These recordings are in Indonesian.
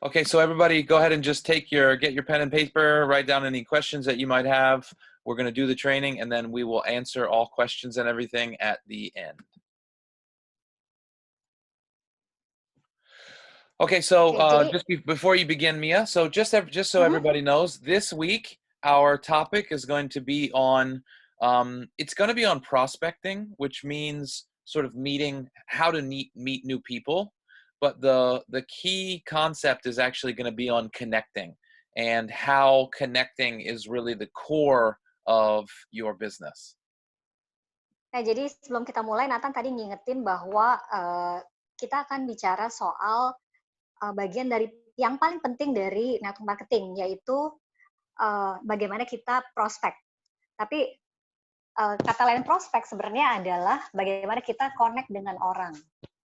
Okay, so everybody go ahead and just get your pen and paper, write down any questions that you might have. We're going to do the training and then we will answer all questions and everything at the end. Okay, so before you begin, Mia, so just so everybody knows, this week our topic is going to be on it's going to be on prospecting, which means sort of how to meet new people. But the key concept is actually going to be on connecting and how connecting is really the core of your business. Nah, jadi sebelum kita mulai, Nathan tadi ngingetin bahwa kita akan bicara soal bagian dari yang paling penting dari network marketing, yaitu bagaimana kita prospek. Tapi kata lain prospek sebenarnya adalah bagaimana kita connect dengan orang.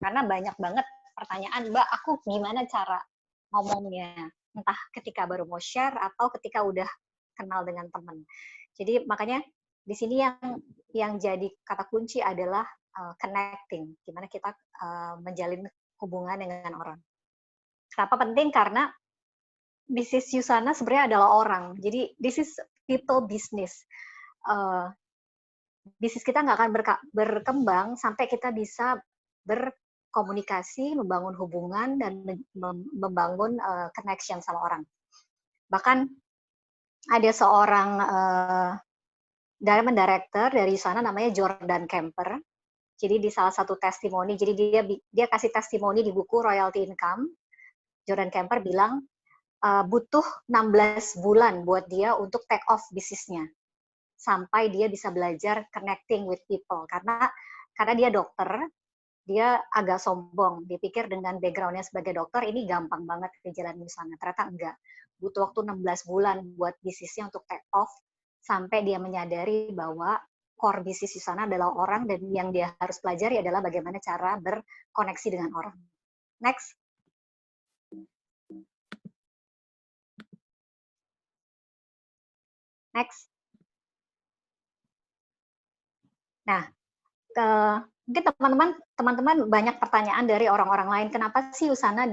Karena banyak banget pertanyaan, Mbak, aku gimana cara ngomongnya? Entah ketika baru mau share atau ketika udah kenal dengan teman. Jadi makanya di sini yang jadi kata kunci adalah connecting, gimana kita menjalin hubungan dengan orang. Kenapa penting? Karena bisnis Yusana sebenarnya adalah orang. Jadi this is people business. Bisnis kita nggak akan berkembang sampai kita bisa berkomunikasi, membangun hubungan, dan membangun connection sama orang. Bahkan ada seorang diamond director dari sana namanya Jordan Kemper. Jadi di salah satu testimoni, jadi dia kasih testimoni di buku Royalty Income. Jordan Kemper bilang butuh 16 bulan buat dia untuk take off bisnisnya sampai dia bisa belajar connecting with people. Karena dia dokter, dia agak sombong. Dia pikir dengan background-nya sebagai dokter ini gampang banget ke jalan di sana. Ternyata enggak. Butuh waktu 16 bulan buat bisnisnya untuk take off sampai dia menyadari bahwa core bisnis di sana adalah orang, dan yang dia harus pelajari adalah bagaimana cara berkoneksi dengan orang. Next. Next. Nah, mungkin teman-teman banyak pertanyaan dari orang-orang lain. Kenapa sih Yusana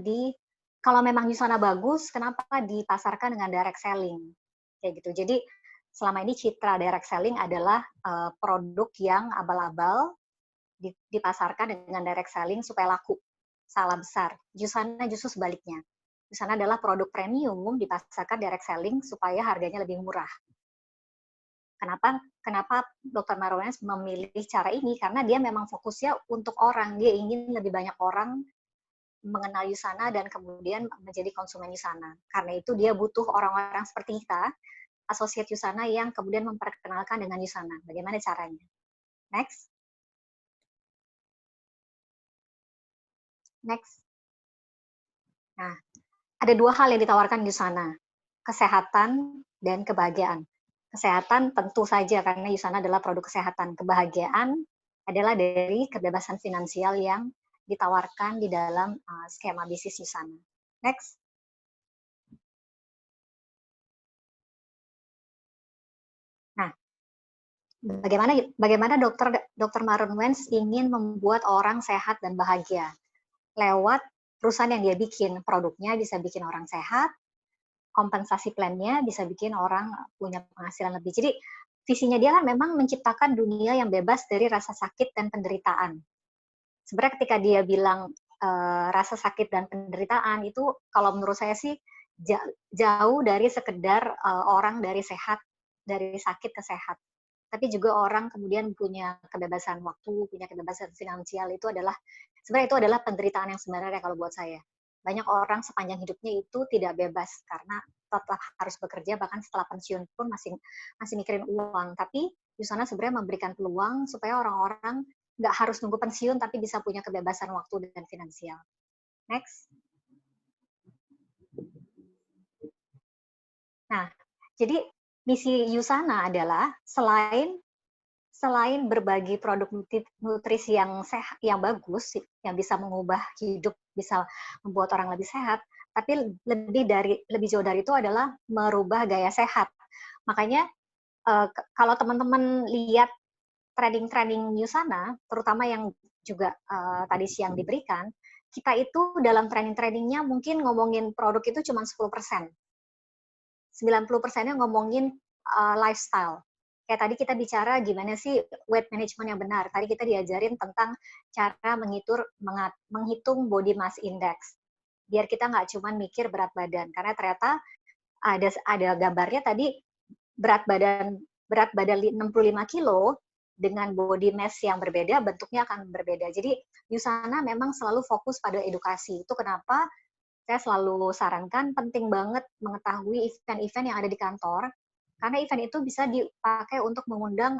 kalau memang Yusana bagus, kenapa dipasarkan dengan direct selling? Kayak gitu. Jadi selama ini citra direct selling adalah produk yang abal-abal dipasarkan dengan direct selling supaya laku. Salah besar. Yusana justru sebaliknya. Yusana adalah produk premium dipasarkan direct selling supaya harganya lebih murah. Kenapa Dr. Marwan memilih cara ini? Karena dia memang fokusnya untuk orang. Dia ingin lebih banyak orang mengenal Yusana dan kemudian menjadi konsumen Yusana. Karena itu dia butuh orang-orang seperti kita, asosiat Yusana, yang kemudian memperkenalkan dengan Yusana. Bagaimana caranya? Next. Next. Nah, ada dua hal yang ditawarkan Yusana. Kesehatan dan kebahagiaan. Kesehatan tentu saja karena Yusana adalah produk kesehatan. Kebahagiaan adalah dari kebebasan finansial yang ditawarkan di dalam skema bisnis Yusana. Next. Nah, bagaimana Dr. Marwan Wens ingin membuat orang sehat dan bahagia lewat perusahaan yang dia bikin. Produknya bisa bikin orang sehat, kompensasi plan-nya bisa bikin orang punya penghasilan lebih. Jadi visinya dia kan memang menciptakan dunia yang bebas dari rasa sakit dan penderitaan. Sebenarnya ketika dia bilang rasa sakit dan penderitaan itu, kalau menurut saya sih jauh dari sekedar orang dari sakit ke sehat. Tapi juga orang kemudian punya kebebasan waktu, punya kebebasan finansial. Sebenarnya itu adalah penderitaan yang sebenarnya kalau buat saya. Banyak orang sepanjang hidupnya itu tidak bebas karena tetap harus bekerja, bahkan setelah pensiun pun masih mikirin uang. Tapi Yusana sebenarnya memberikan peluang supaya orang-orang nggak harus nunggu pensiun tapi bisa punya kebebasan waktu dan finansial. Next. Nah, jadi misi Yusana adalah selain berbagi produk nutrisi yang sehat, yang bagus, yang bisa mengubah hidup, bisa membuat orang lebih sehat, tapi lebih jauh dari itu adalah merubah gaya sehat. Makanya kalau teman-teman lihat training Yusana, terutama yang juga tadi siang diberikan, kita itu dalam training-trainingnya mungkin ngomongin produk itu cuma 10%. 90%-nya ngomongin lifestyle. Kayak tadi kita bicara gimana sih weight management yang benar. Tadi kita diajarin tentang cara menghitung body mass index. Biar kita nggak cuma mikir berat badan. Karena ternyata ada gambarnya tadi berat badan 65 kilo dengan body mass yang berbeda, bentuknya akan berbeda. Jadi Yusana memang selalu fokus pada edukasi. Itu kenapa saya selalu sarankan penting banget mengetahui event-event yang ada di kantor, karena event itu bisa dipakai untuk mengundang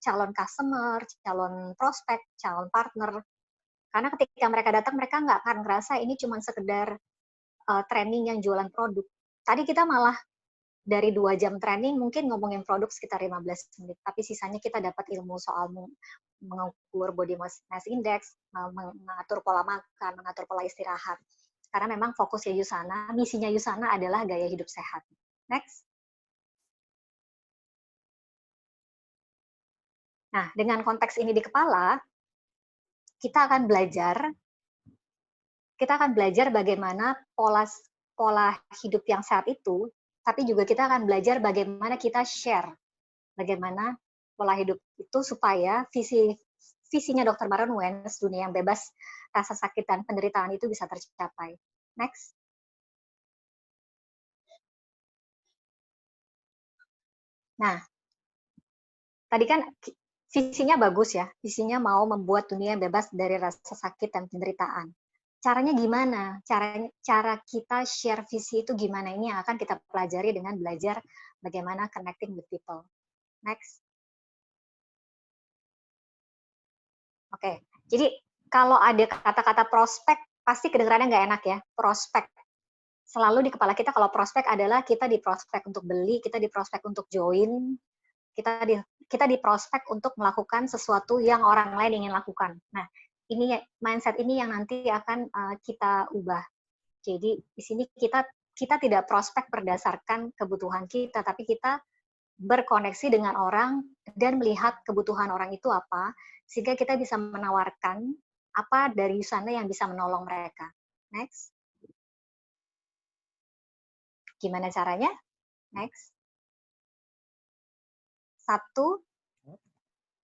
calon customer, calon prospek, calon partner. Karena ketika mereka datang, mereka nggak akan ngerasa ini cuma sekedar training yang jualan produk. Tadi kita malah dari 2 jam training mungkin ngomongin produk sekitar 15 menit, tapi sisanya kita dapat ilmu soal mengukur body mass index, mengatur pola makan, mengatur pola istirahat. Karena memang fokusnya Yusana, misinya Yusana adalah gaya hidup sehat. Next. Nah, dengan konteks ini di kepala, kita akan belajar bagaimana pola hidup yang sehat itu, tapi juga kita akan belajar bagaimana kita share, bagaimana pola hidup itu supaya visinya Dr. Maron Wens, dunia yang bebas rasa sakit dan penderitaan itu bisa tercapai. Next. Nah, tadi kan visinya bagus ya, visinya mau membuat dunia yang bebas dari rasa sakit dan penderitaan. Caranya gimana? Cara kita share visi itu gimana? Ini yang akan kita pelajari dengan belajar bagaimana connecting with people. Next. Oke, jadi kalau ada kata-kata prospek, pasti kedengarannya nggak enak ya, prospek. Selalu di kepala kita kalau prospek adalah kita di prospek untuk beli, kita di prospek untuk join, kita di prospek untuk melakukan sesuatu yang orang lain ingin lakukan. Nah, ini mindset ini yang nanti akan kita ubah. Jadi di sini kita tidak prospek berdasarkan kebutuhan kita, tapi kita berkoneksi dengan orang dan melihat kebutuhan orang itu apa, sehingga kita bisa menawarkan apa dari sana yang bisa menolong mereka. Next. Gimana caranya? Next. 1,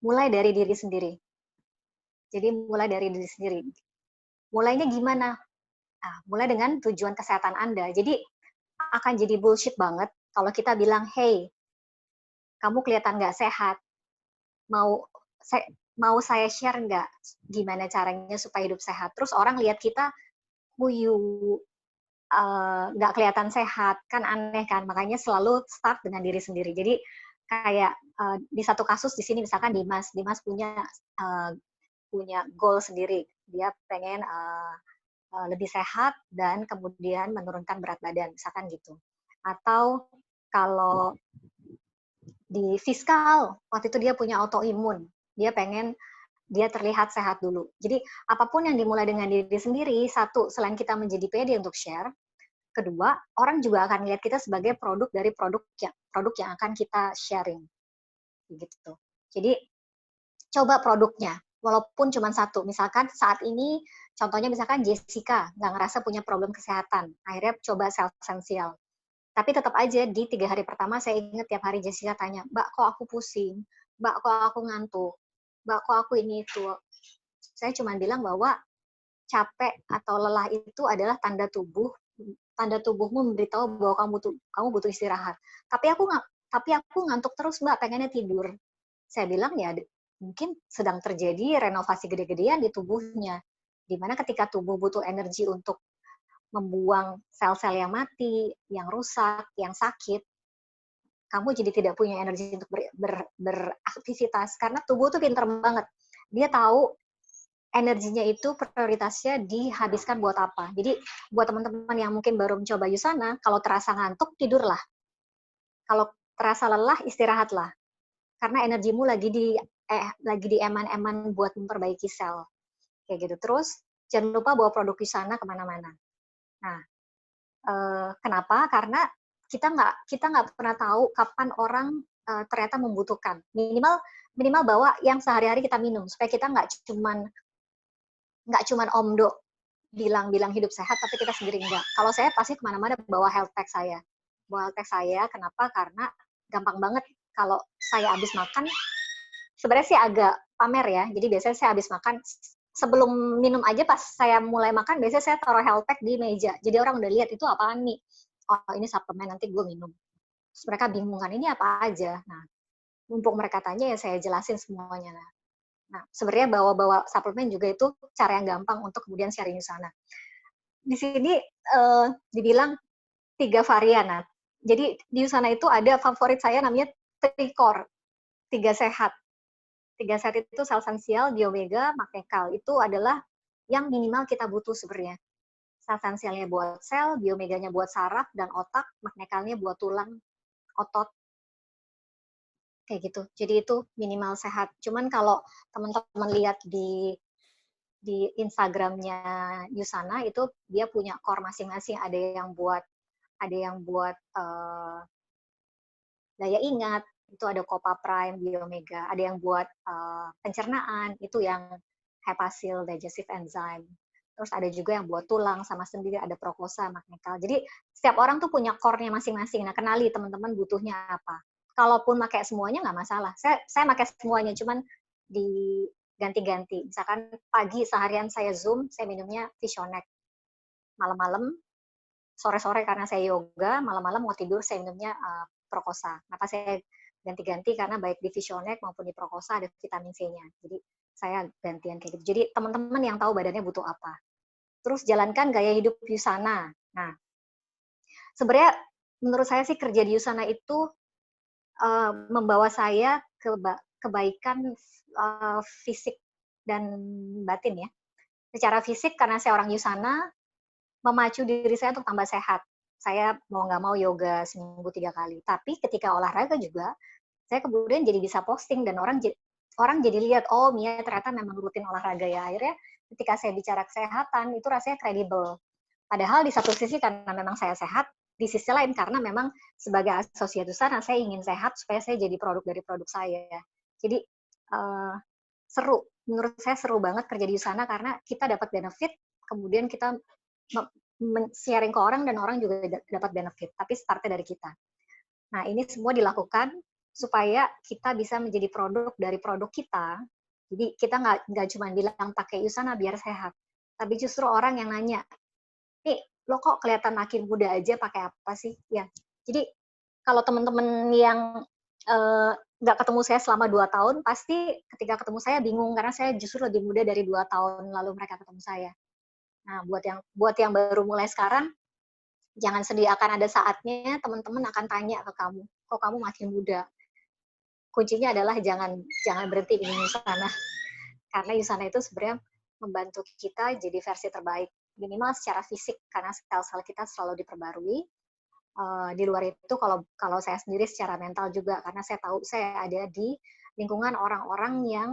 mulai dari diri sendiri. Jadi mulai dari diri sendiri. Mulainya gimana? Nah, mulai dengan tujuan kesehatan Anda. Jadi akan jadi bullshit banget kalau kita bilang, hey, kamu kelihatan nggak sehat, mau saya share nggak gimana caranya supaya hidup sehat. Terus orang lihat kita, nggak kelihatan sehat, kan aneh kan. Makanya selalu start dengan diri sendiri. Jadi kayak di satu kasus di sini misalkan Dimas punya goal sendiri. Dia pengen lebih sehat dan kemudian menurunkan berat badan, misalkan gitu. Atau kalau di fiskal, waktu itu dia punya autoimun, dia terlihat sehat dulu. Jadi apapun yang dimulai dengan diri sendiri, satu, selain kita menjadi pede untuk share, kedua, orang juga akan lihat kita sebagai produk dari produk yang akan kita sharing. Gitu. Jadi coba produknya, walaupun cuma satu. Misalkan saat ini, contohnya misalkan Jessica nggak ngerasa punya problem kesehatan, akhirnya coba self essential. Tapi tetap aja di 3 hari pertama saya ingat tiap hari Jessica tanya, Mbak kok aku pusing, Mbak kok aku ngantuk, Mbak kok aku ini itu. Saya cuma bilang bahwa capek atau lelah itu adalah tanda tubuhmu memberitahu bahwa kamu butuh istirahat. Tapi aku ngantuk terus Mbak, pengennya tidur. Saya bilang ya mungkin sedang terjadi renovasi gede-gedean di tubuhnya. Dimana ketika tubuh butuh energi untuk membuang sel-sel yang mati, yang rusak, yang sakit, kamu jadi tidak punya energi untuk beraktivitas. Karena tubuh tuh pinter banget. Dia tahu energinya itu prioritasnya dihabiskan buat apa. Jadi buat teman-teman yang mungkin baru mencoba Yusana, kalau terasa ngantuk, tidurlah. Kalau terasa lelah, istirahatlah. Karena energimu lagi di eman-eman buat memperbaiki sel. Kayak gitu. Terus, jangan lupa bawa produk Yusana kemana-mana. Nah, kenapa? Karena kita nggak pernah tahu kapan orang ternyata membutuhkan. Minimal bawa yang sehari-hari kita minum supaya kita nggak cuman omdo bilang hidup sehat, tapi kita sendiri enggak. Kalau saya pasti kemana-mana bawa health tag saya. Bawa health tag saya, kenapa? Karena gampang banget kalau saya habis makan, sebenarnya sih agak pamer ya. Jadi biasanya saya habis makan, sebelum minum aja pas saya mulai makan, biasanya saya taruh health tag di meja. Jadi orang udah lihat itu apaan nih. Oh ini suplemen, nanti gue minum. Terus mereka bingung kan, ini apa aja. Nah, mumpung mereka tanya ya saya jelasin semuanya. Nah, sebenarnya bawa-bawa suplemen juga itu cara yang gampang untuk kemudian sharing di sana. Di sini dibilang 3 varian. Nah, jadi di sana itu ada favorit saya namanya Tricor, 3 sehat. 3 sehat itu Celsensial, Biomega, Magnekal. Itu adalah yang minimal kita butuh sebenarnya. Celsensialnya buat sel, Biomeganya buat saraf dan otak, Magnekalnya buat tulang, otot, kayak gitu. Jadi itu minimal sehat. Cuman kalau teman-teman lihat di Instagramnya Yusana itu dia punya core masing-masing. Ada yang buat daya ingat, itu ada Copa Prime, Biomega. Ada yang buat pencernaan, itu yang Hepasil, Digestive Enzyme. Terus ada juga yang buat tulang, sama sendiri ada Procosa, Magnekal. Jadi setiap orang tuh punya core-nya masing-masing. Nah, kenali teman-teman butuhnya apa. Kalaupun pakai semuanya nggak masalah. Saya pakai semuanya, cuman diganti-ganti. Misalkan pagi seharian saya Zoom, saya minumnya Visionex. Malam-malam, sore-sore karena saya yoga, malam-malam mau tidur saya minumnya Procosa. Maka saya ganti-ganti karena baik di Visionex maupun di Procosa ada vitamin C-nya. Jadi saya gantian kayak gitu. Jadi teman-teman yang tahu badannya butuh apa. Terus jalankan gaya hidup Yusana. Nah, sebenarnya menurut saya sih kerja di Yusana itu membawa saya kebaikan fisik dan batin ya. Secara fisik karena saya orang Yusana, memacu diri saya untuk tambah sehat. Saya mau nggak mau yoga seminggu 3 kali. Tapi ketika olahraga juga, saya kemudian jadi bisa posting dan orang jadi lihat, oh Mia ternyata memang rutin olahraga ya. Akhirnya ketika saya bicara kesehatan, itu rasanya kredibel. Padahal di satu sisi karena memang saya sehat, di sisi lain karena memang sebagai asosiat sana saya ingin sehat supaya saya jadi produk dari produk saya. Jadi seru, menurut saya seru banget kerja di sana karena kita dapat benefit, kemudian kita sharing ke orang dan orang juga dapat benefit, tapi startnya dari kita. Nah, ini semua dilakukan supaya kita bisa menjadi produk dari produk kita. Jadi kita nggak cuma bilang pakai Yusana biar sehat, tapi justru orang yang nanya, nih lo kok kelihatan makin muda aja pakai apa sih? Ya, jadi kalau teman-teman yang nggak ketemu saya selama 2 tahun, pasti ketika ketemu saya bingung karena saya justru lebih muda dari 2 tahun lalu mereka ketemu saya. Nah, buat yang baru mulai sekarang, jangan sedih, akan ada saatnya teman-teman akan tanya ke kamu, kok kamu makin muda. Kuncinya adalah jangan berhenti di Yusana. Karena Yusana itu sebenarnya membantu kita jadi versi terbaik. Minimal secara fisik, karena sel-sel kita selalu diperbarui. Di luar itu, kalau saya sendiri secara mental juga, karena saya tahu saya ada di lingkungan orang-orang yang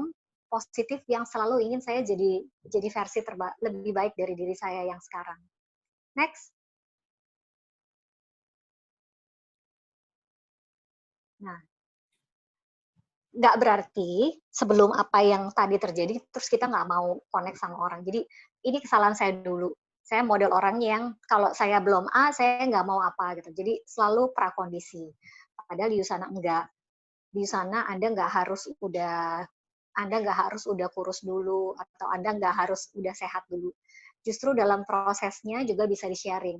positif, yang selalu ingin saya jadi versi lebih baik dari diri saya yang sekarang. Next. Nah, nggak berarti sebelum apa yang tadi terjadi, terus kita nggak mau connect sama orang. Jadi, ini kesalahan saya dulu. Saya model orang yang kalau saya belum A, saya nggak mau apa gitu. Jadi, selalu prakondisi. Padahal di Yusana enggak. Di sana Anda nggak harus udah kurus dulu, atau Anda nggak harus udah sehat dulu. Justru dalam prosesnya juga bisa di-sharing.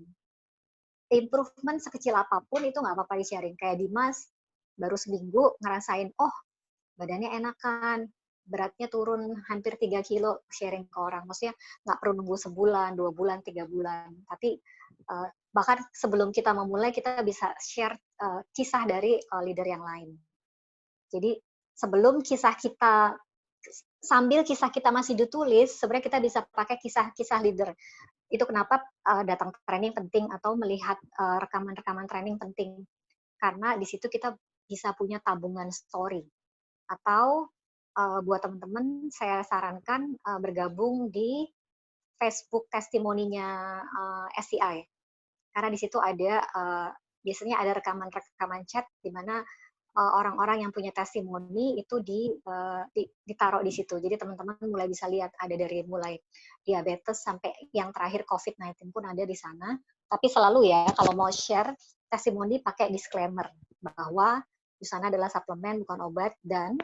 Improvement sekecil apapun itu nggak apa-apa di-sharing. Kayak Dimas, baru seminggu ngerasain, oh badannya enakan, beratnya turun hampir 3 kilo, sharing ke orang. Maksudnya nggak perlu nunggu sebulan, 2 bulan, 3 bulan. Tapi bahkan sebelum kita memulai, kita bisa share kisah dari leader yang lain. Jadi sebelum sambil kisah kita masih ditulis, sebenarnya kita bisa pakai kisah-kisah leader. Itu kenapa datang training penting atau melihat rekaman-rekaman training penting. Karena di situ kita bisa punya tabungan story. Atau buat teman-teman, saya sarankan bergabung di Facebook testimoninya SCI. Karena di situ ada biasanya ada rekaman-rekaman chat di mana orang-orang yang punya testimoni itu ditaruh di situ. Jadi teman-teman mulai bisa lihat ada dari mulai diabetes sampai yang terakhir COVID-19 pun ada di sana. Tapi selalu ya kalau mau share testimoni pakai disclaimer bahwa Yusana adalah suplemen bukan obat dan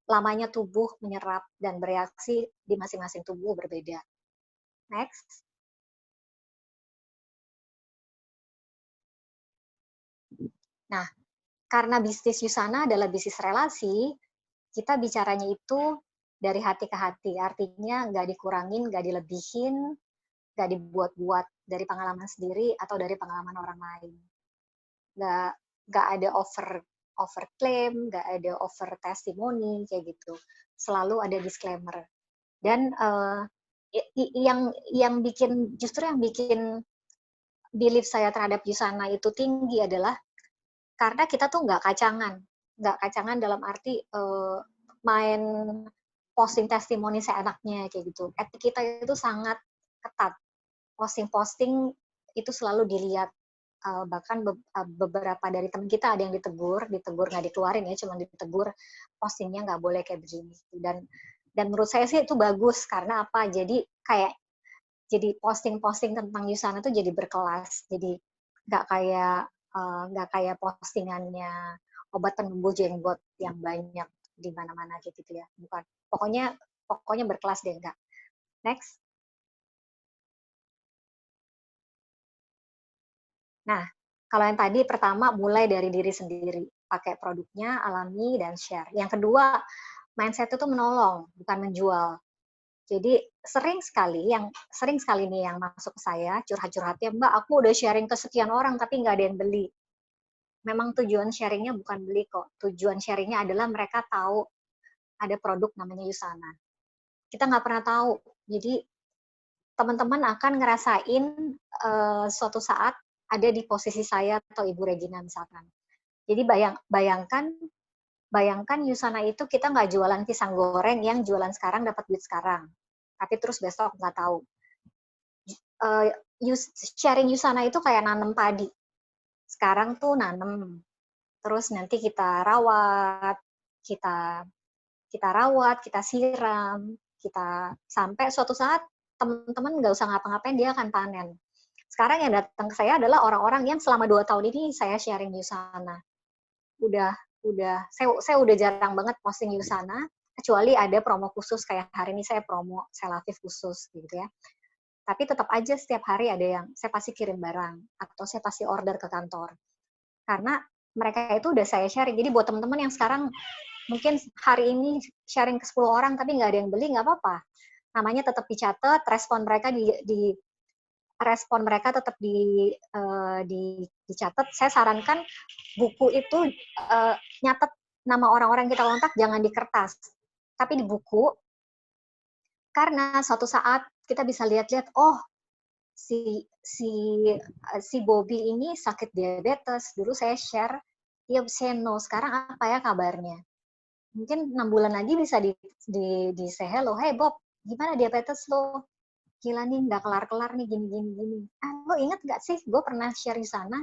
lamanya tubuh menyerap dan bereaksi di masing-masing tubuh berbeda. Next. Nah, karena bisnis Yusana adalah bisnis relasi, kita bicaranya itu dari hati ke hati. Artinya nggak dikurangin, nggak dilebihin, nggak dibuat-buat dari pengalaman sendiri atau dari pengalaman orang lain. Nggak ada over claim, nggak ada over testimoni kayak gitu. Selalu ada disclaimer. Dan yang bikin belief saya terhadap Yusana itu tinggi adalah karena kita tuh nggak kacangan dalam arti main posting testimoni seenaknya kayak gitu. Etik kita itu sangat ketat. Posting-posting itu selalu dilihat. Bahkan beberapa dari teman kita ada yang ditegur nggak dikeluarin ya, cuma ditegur postingnya nggak boleh kayak begini. Dan menurut saya sih itu bagus karena apa? Jadi posting-posting tentang Yusana itu jadi berkelas. Jadi nggak kayak postingannya obat penumbuh jenggot yang banyak di mana-mana gitu ya. Bukan. Pokoknya berkelas deh enggak. Next. Nah, kalau yang tadi pertama mulai dari diri sendiri, pakai produknya, alami dan share. Yang kedua, mindset itu menolong, bukan menjual. Jadi sering sekali nih yang masuk ke saya curhat-curhatnya, Mbak, aku udah sharing ke sekian orang tapi nggak ada yang beli. Memang tujuan sharingnya bukan beli kok. Tujuan sharingnya adalah mereka tahu ada produk namanya Yusana. Kita nggak pernah tahu. Jadi teman-teman akan ngerasain suatu saat ada di posisi saya atau Ibu Regina misalkan. Jadi bayangkan Yusana itu kita nggak jualan pisang goreng yang jualan sekarang dapat duit sekarang. Tapi terus besok nggak tahu. Sharing Yusana itu kayak nanam padi. Sekarang tuh nanam, terus nanti kita rawat, kita siram, kita sampai suatu saat teman-teman nggak usah ngapa-ngapain dia akan panen. Sekarang yang datang ke saya adalah orang-orang yang selama 2 tahun ini saya sharing Yusana. Saya udah jarang banget posting Yusana, kecuali ada promo khusus kayak hari ini saya promo Selatif khusus gitu ya. Tapi tetap aja setiap hari ada yang saya pasti kirim barang atau saya pasti order ke kantor. Karena mereka itu udah saya sharing. Jadi buat teman-teman yang sekarang mungkin hari ini sharing ke 10 orang tapi nggak ada yang beli, nggak apa-apa. Namanya tetap dicatat, respon mereka tetap dicatat. Saya sarankan buku itu nyatet nama orang-orang kita kontak jangan di kertas, tapi di buku. Karena suatu saat kita bisa lihat-lihat, oh si Bobby ini sakit diabetes. Dulu saya share, dia seno. Sekarang apa ya kabarnya? Mungkin 6 bulan lagi bisa di say hello, hey Bob, gimana diabetes lo? Gila nih, nggak kelar-kelar nih, gini. Lo inget nggak sih, gue pernah share di sana,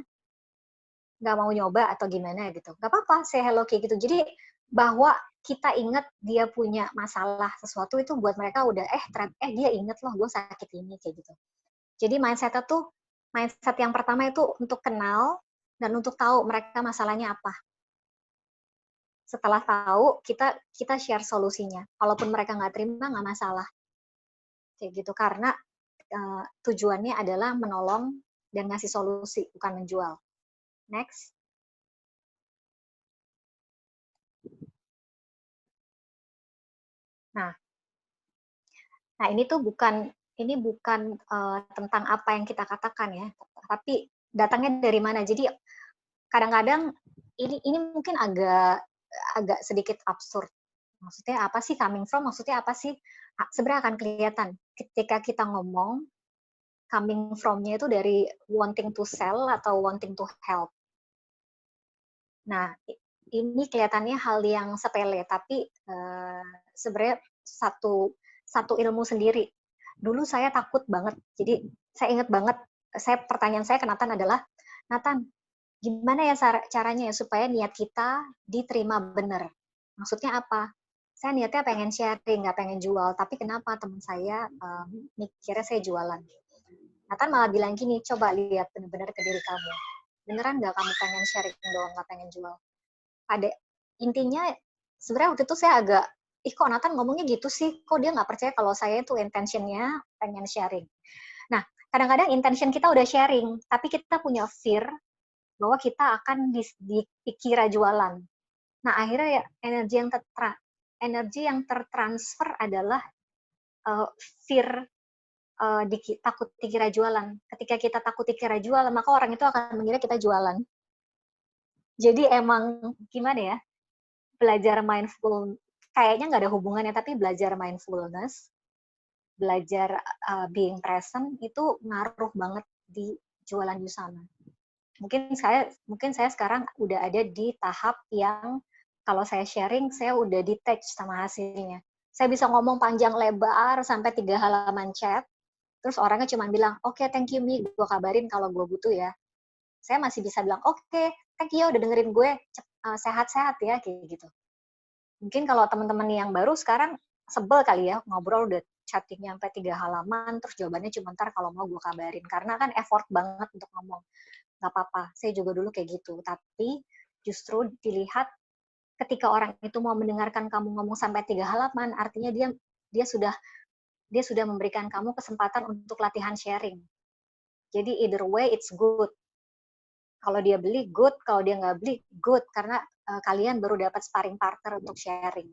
nggak mau nyoba atau gimana gitu. Nggak apa-apa, say hello kayak gitu. Jadi bahwa kita inget dia punya masalah sesuatu itu buat mereka udah, dia inget loh gue sakit ini, kayak gitu. Jadi mindset yang pertama itu untuk kenal dan untuk tahu mereka masalahnya apa. Setelah tahu, kita share solusinya. Walaupun mereka nggak terima, nggak masalah. Kayak gitu. Karena tujuannya adalah menolong dan ngasih solusi, bukan menjual. Next. Nah ini tuh bukan tentang apa yang kita katakan ya, tapi datangnya dari mana. Jadi kadang-kadang ini mungkin agak sedikit absurd. Maksudnya apa sih coming from? Maksudnya apa sih? Sebenarnya akan kelihatan ketika kita ngomong coming from-nya itu dari wanting to sell atau wanting to help. Nah, ini kelihatannya hal yang sepele, tapi sebenarnya satu ilmu sendiri. Dulu saya takut banget. Jadi saya ingat banget, pertanyaan saya ke Nathan adalah, Nathan, Gimana ya caranya ya supaya niat kita diterima benar? Maksudnya apa? Saya niatnya pengen sharing, nggak pengen jual, tapi kenapa teman saya mikirnya saya jualan? Nathan malah bilang gini, coba lihat benar-benar ke diri kamu. Beneran nggak kamu pengen sharing doang, nggak pengen jual? Pada intinya, sebenarnya waktu itu saya agak, kok Nathan ngomongnya gitu sih? Kok dia nggak percaya kalau saya itu intentionnya pengen sharing? Nah, kadang-kadang intention kita udah sharing, tapi kita punya fear bahwa kita akan dikira jualan. Nah, akhirnya ya energi yang tertransfer adalah fear takut dikira jualan. Ketika kita takut dikira jualan, maka orang itu akan mengira kita jualan. Jadi emang gimana ya? Belajar mindful, kayaknya nggak ada hubungannya, tapi belajar mindfulness, belajar being present itu ngaruh banget di jualan busana. Mungkin saya sekarang udah ada di tahap yang kalau saya sharing, saya udah detach sama hasilnya. Saya bisa ngomong panjang lebar sampai 3 halaman chat, terus orangnya cuma bilang, oke, thank you, Mi, gue kabarin kalau gue butuh ya. Saya masih bisa bilang, oke, thank you, udah dengerin gue, sehat-sehat ya, kayak gitu. Mungkin kalau teman-teman yang baru sekarang sebel kali ya, ngobrol udah chattingnya sampai 3 halaman, terus jawabannya cuma ntar kalau mau gue kabarin. Karena kan effort banget untuk ngomong. Nggak apa-apa, saya juga dulu kayak gitu. Tapi justru dilihat ketika orang itu mau mendengarkan kamu ngomong sampai 3 halaman, artinya dia sudah memberikan kamu kesempatan untuk latihan sharing. Jadi either way it's good. Kalau dia beli good, kalau dia nggak beli good, karena kalian baru dapat sparring partner untuk sharing.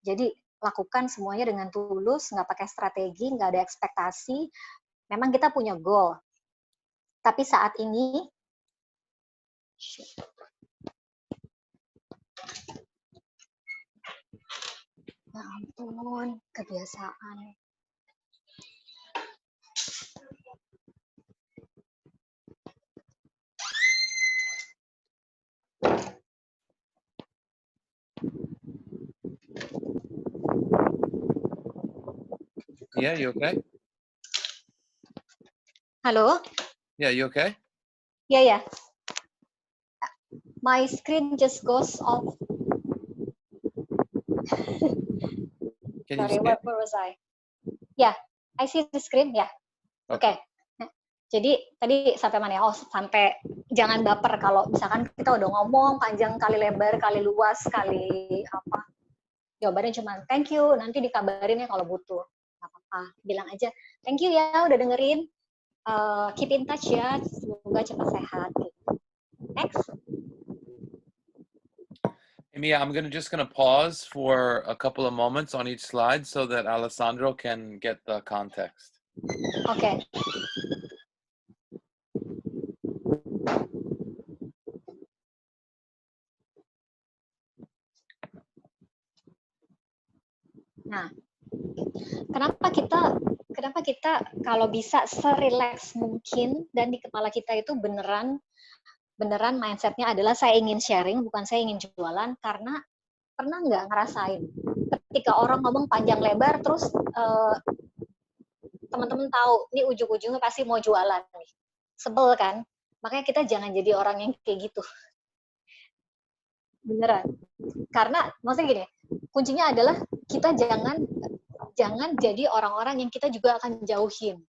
Jadi lakukan semuanya dengan tulus, nggak pakai strategi, nggak ada ekspektasi. Memang kita punya goal. Tapi saat ini, ya ampun, kebiasaan. Yeah, you okay? Halo? Yeah, you okay? Ya, ya. My screen just goes off. Can you Sorry, see where it? was I? Ya, I see the screen, ya. Oke. Jadi tadi sampai mana ya? Oh, sampai jangan baper kalau misalkan kita udah ngomong panjang kali lebar, kali luas, kali apa. Jawabannya cuma thank you, nanti dikabarin ya kalau butuh. Gak apa-apa, bilang aja thank you ya udah dengerin. Keep in touch ya, semoga cepat sehat. Next. Mia, I'm just gonna pause for a couple of moments on each slide so that Alessandro can get the context. Oke. Nah, kenapa kita kalau bisa serileks mungkin dan di kepala kita itu beneran mindsetnya adalah saya ingin sharing, bukan saya ingin jualan, karena pernah nggak ngerasain ketika orang ngomong panjang lebar terus teman-teman tahu ini ujung-ujungnya pasti mau jualan nih, sebel kan? Makanya kita jangan jadi orang yang kayak gitu, beneran. Karena maksudnya gini, kuncinya adalah kita jangan jadi orang-orang yang kita juga akan jauhin.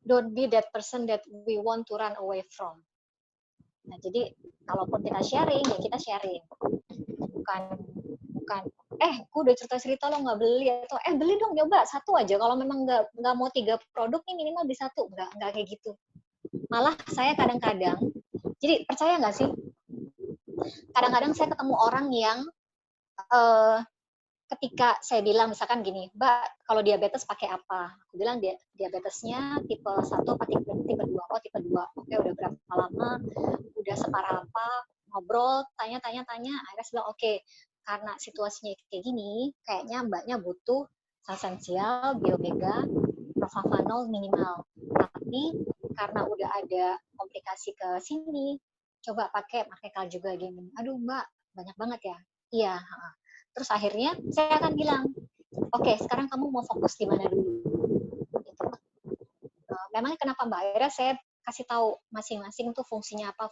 Don't be that person that we want to run away from. Nah, jadi kalaupun kita sharing, ya kita sharing. Bukan gue udah cerita-cerita lo nggak beli, atau beli dong, nyoba satu aja. Kalau memang nggak mau 3 produk, nih minimal beli satu. Nggak kayak gitu. Malah saya kadang-kadang, jadi percaya nggak sih? Kadang-kadang saya ketemu orang yang ketika saya bilang misalkan gini, Mbak, kalau diabetes pakai apa? Aku bilang diabetesnya tipe 1 apa tipe 2? Oh, tipe 2. Oke, udah berapa lama? Udah separah apa? Ngobrol, tanya. Akhirnya saya bilang, oke, karena situasinya kayak gini, kayaknya Mbaknya butuh Sunsensial, Biomega, Profavanol minimal. Tapi karena udah ada komplikasi ke sini, coba pakai juga gini. Aduh, Mbak, banyak banget ya. Iya, terus akhirnya saya akan bilang, oke, sekarang kamu mau fokus di mana dulu? Gitu. Memangnya kenapa Mbak? Akhirnya saya kasih tahu masing-masing tuh fungsinya apa.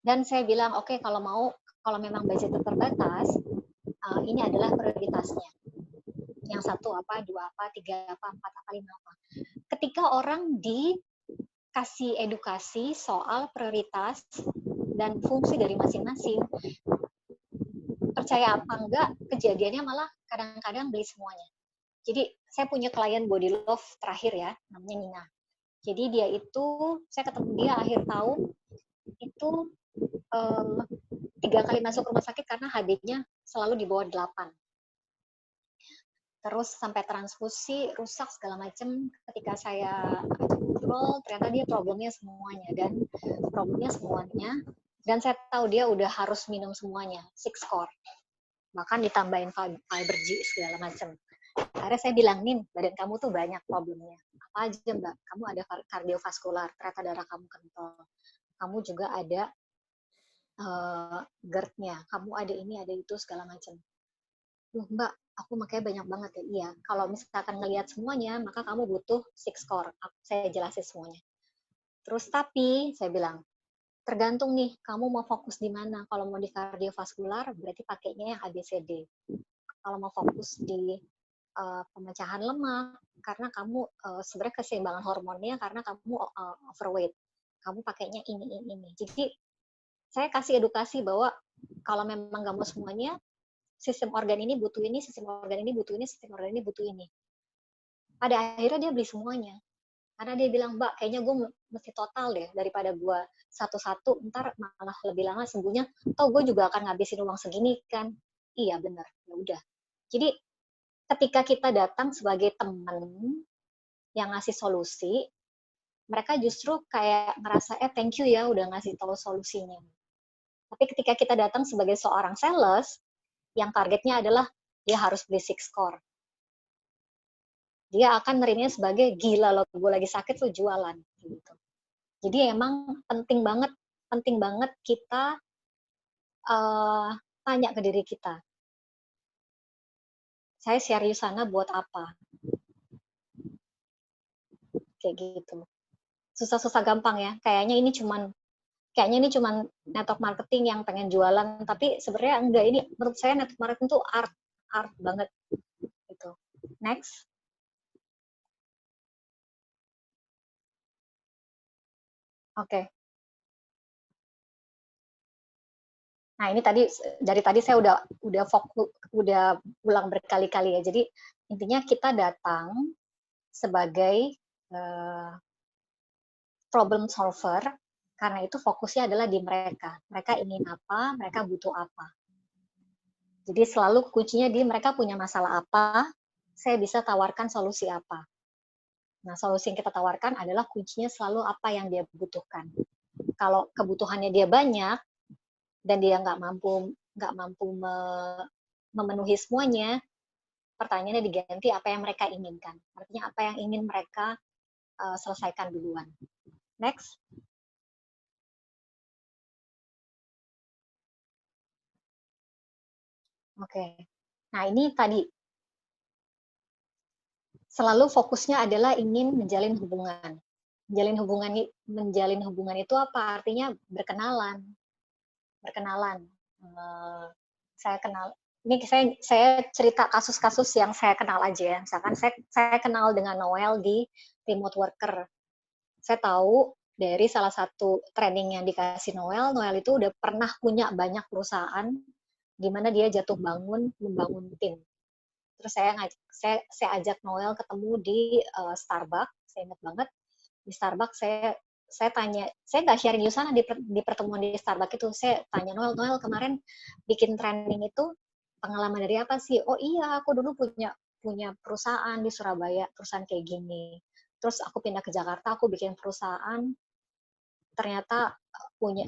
Dan saya bilang, oke, kalau memang budgetnya terbatas, ini adalah prioritasnya. Yang satu apa, dua apa, tiga apa, empat apa, lima apa. Ketika orang dikasih edukasi soal prioritas dan fungsi dari masing-masing, percaya apa enggak, kejadiannya malah kadang-kadang beli semuanya. Jadi saya punya klien body love terakhir ya, namanya Nina. Jadi dia itu, saya ketemu dia akhir tahun, itu 3 kali masuk rumah sakit karena HB-nya selalu di bawah 8. Terus sampai transfusi, rusak segala macam. Ketika saya ajak ngobrol, ternyata dia problemnya semuanya. Dan saya tahu dia udah harus minum semuanya, 6 core. Bahkan ditambahin fiber G segala macam. Akhirnya saya bilang, Nin, badan kamu tuh banyak problemnya. Apa aja, Mbak? Kamu ada kardiovaskular, ternyata darah kamu kental. Kamu juga ada GERD-nya, kamu ada ini, ada itu, segala macam. Loh, Mbak, aku makanya banyak banget ya. Iya, kalau misalkan ngelihat semuanya, maka kamu butuh 6 core. Saya jelasin semuanya. Terus tapi, saya bilang, tergantung nih, kamu mau fokus di mana. Kalau mau di kardiovaskular, berarti pakainya yang ABCD. Kalau mau fokus di pemecahan lemak, karena kamu sebenarnya keseimbangan hormonnya karena kamu overweight. Kamu pakainya ini. Jadi saya kasih edukasi bahwa kalau memang nggak mau semuanya, sistem organ ini butuh ini, sistem organ ini butuh ini, sistem organ ini butuh ini. Pada akhirnya dia beli semuanya. Karena dia bilang, Mbak, kayaknya gue mesti total deh, daripada gue satu-satu, ntar malah lebih lama sembuhnya, toh gue juga akan ngabisin uang segini kan. Iya, benar. Ya udah. Jadi ketika kita datang sebagai teman yang ngasih solusi, mereka justru kayak ngerasa, thank you ya udah ngasih tahu solusinya. Tapi ketika kita datang sebagai seorang sales, yang targetnya adalah dia harus beli 6 core. Dia akan nerimanya sebagai gila loh, gue lagi sakit tuh jualan. Gitu. Jadi emang penting banget kita tanya ke diri kita. Saya serius sana buat apa? Kayak gitu. Susah-susah gampang ya. Kayaknya ini cuman network marketing yang pengen jualan, tapi sebenarnya enggak. Ini menurut saya network marketing itu art banget gitu. Next. Oke. Nah, ini dari tadi saya udah fokus, udah ulang berkali-kali ya. Jadi intinya kita datang sebagai problem solver karena itu fokusnya adalah di mereka. Mereka ingin apa, mereka butuh apa. Jadi selalu kuncinya di mereka punya masalah apa, saya bisa tawarkan solusi apa. Nah, solusi yang kita tawarkan adalah kuncinya selalu apa yang dia butuhkan. Kalau kebutuhannya dia banyak dan dia nggak mampu memenuhi semuanya, pertanyaannya diganti apa yang mereka inginkan. Artinya apa yang ingin mereka selesaikan duluan. Next. Oke. Nah, ini tadi selalu fokusnya adalah ingin menjalin hubungan. Menjalin hubungan itu apa? Artinya berkenalan. Saya kenal. Ini saya cerita kasus-kasus yang saya kenal aja ya. Misalkan saya kenal dengan Noel di remote worker. Saya tahu dari salah satu training yang dikasih Noel itu udah pernah punya banyak perusahaan di mana dia jatuh bangun membangun tim. Terus saya ajak Noel ketemu di Starbucks, saya ingat banget di Starbucks saya tanya, saya nggak sharing di sana di pertemuan di Starbucks itu, saya tanya Noel kemarin bikin training itu pengalaman dari apa sih? Oh iya, aku dulu punya perusahaan di Surabaya, perusahaan kayak gini. Terus aku pindah ke Jakarta, aku bikin perusahaan, ternyata punya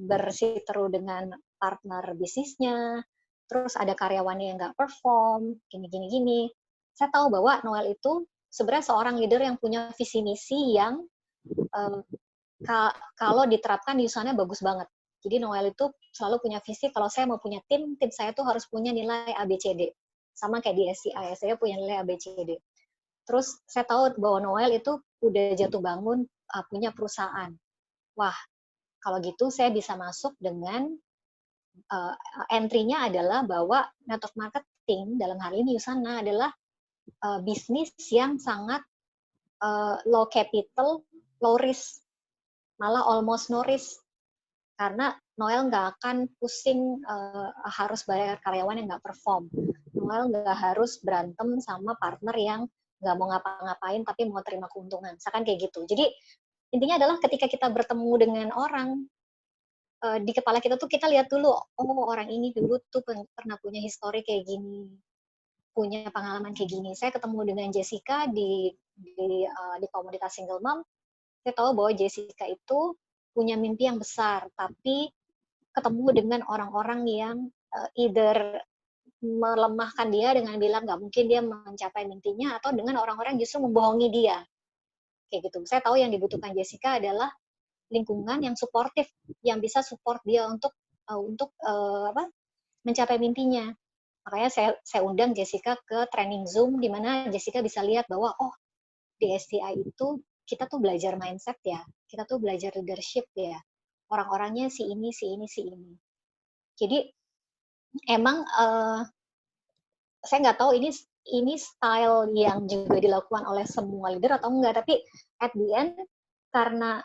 bersiteru dengan partner bisnisnya, terus ada karyawannya yang nggak perform, gini. Saya tahu bahwa Noel itu sebenarnya seorang leader yang punya visi misi yang kalau diterapkan di usahanya bagus banget. Jadi Noel itu selalu punya visi, kalau saya mau punya tim saya tuh harus punya nilai ABCD. Sama kayak di SCI, saya punya nilai ABCD. Terus saya tahu bahwa Noel itu udah jatuh bangun punya perusahaan. Wah, kalau gitu saya bisa masuk dengan entry-nya adalah bahwa network marketing dalam hal ini Yusana adalah bisnis yang sangat low capital, low risk, malah almost no risk. Karena Noel nggak akan pusing harus bayar karyawan yang nggak perform. Noel nggak harus berantem sama partner yang nggak mau ngapa-ngapain tapi mau terima keuntungan. Misalkan kayak gitu. Jadi intinya adalah ketika kita bertemu dengan orang, di kepala kita tuh kita lihat dulu, oh orang ini dulu tuh pernah punya histori kayak gini, punya pengalaman kayak gini. Saya ketemu dengan Jessica di komunitas single mom, saya tahu bahwa Jessica itu punya mimpi yang besar, tapi ketemu dengan orang-orang yang either melemahkan dia dengan bilang nggak mungkin dia mencapai mimpinya, atau dengan orang-orang justru membohongi dia. Kayak gitu. Saya tahu yang dibutuhkan Jessica adalah lingkungan yang suportif, yang bisa support dia untuk mencapai mimpinya. Makanya saya undang Jessica ke training Zoom, di mana Jessica bisa lihat bahwa, oh, di STI itu kita tuh belajar mindset ya, kita tuh belajar leadership ya, orang-orangnya si ini, si ini, si ini. Jadi emang saya nggak tahu ini style yang juga dilakukan oleh semua leader atau enggak, tapi at the end karena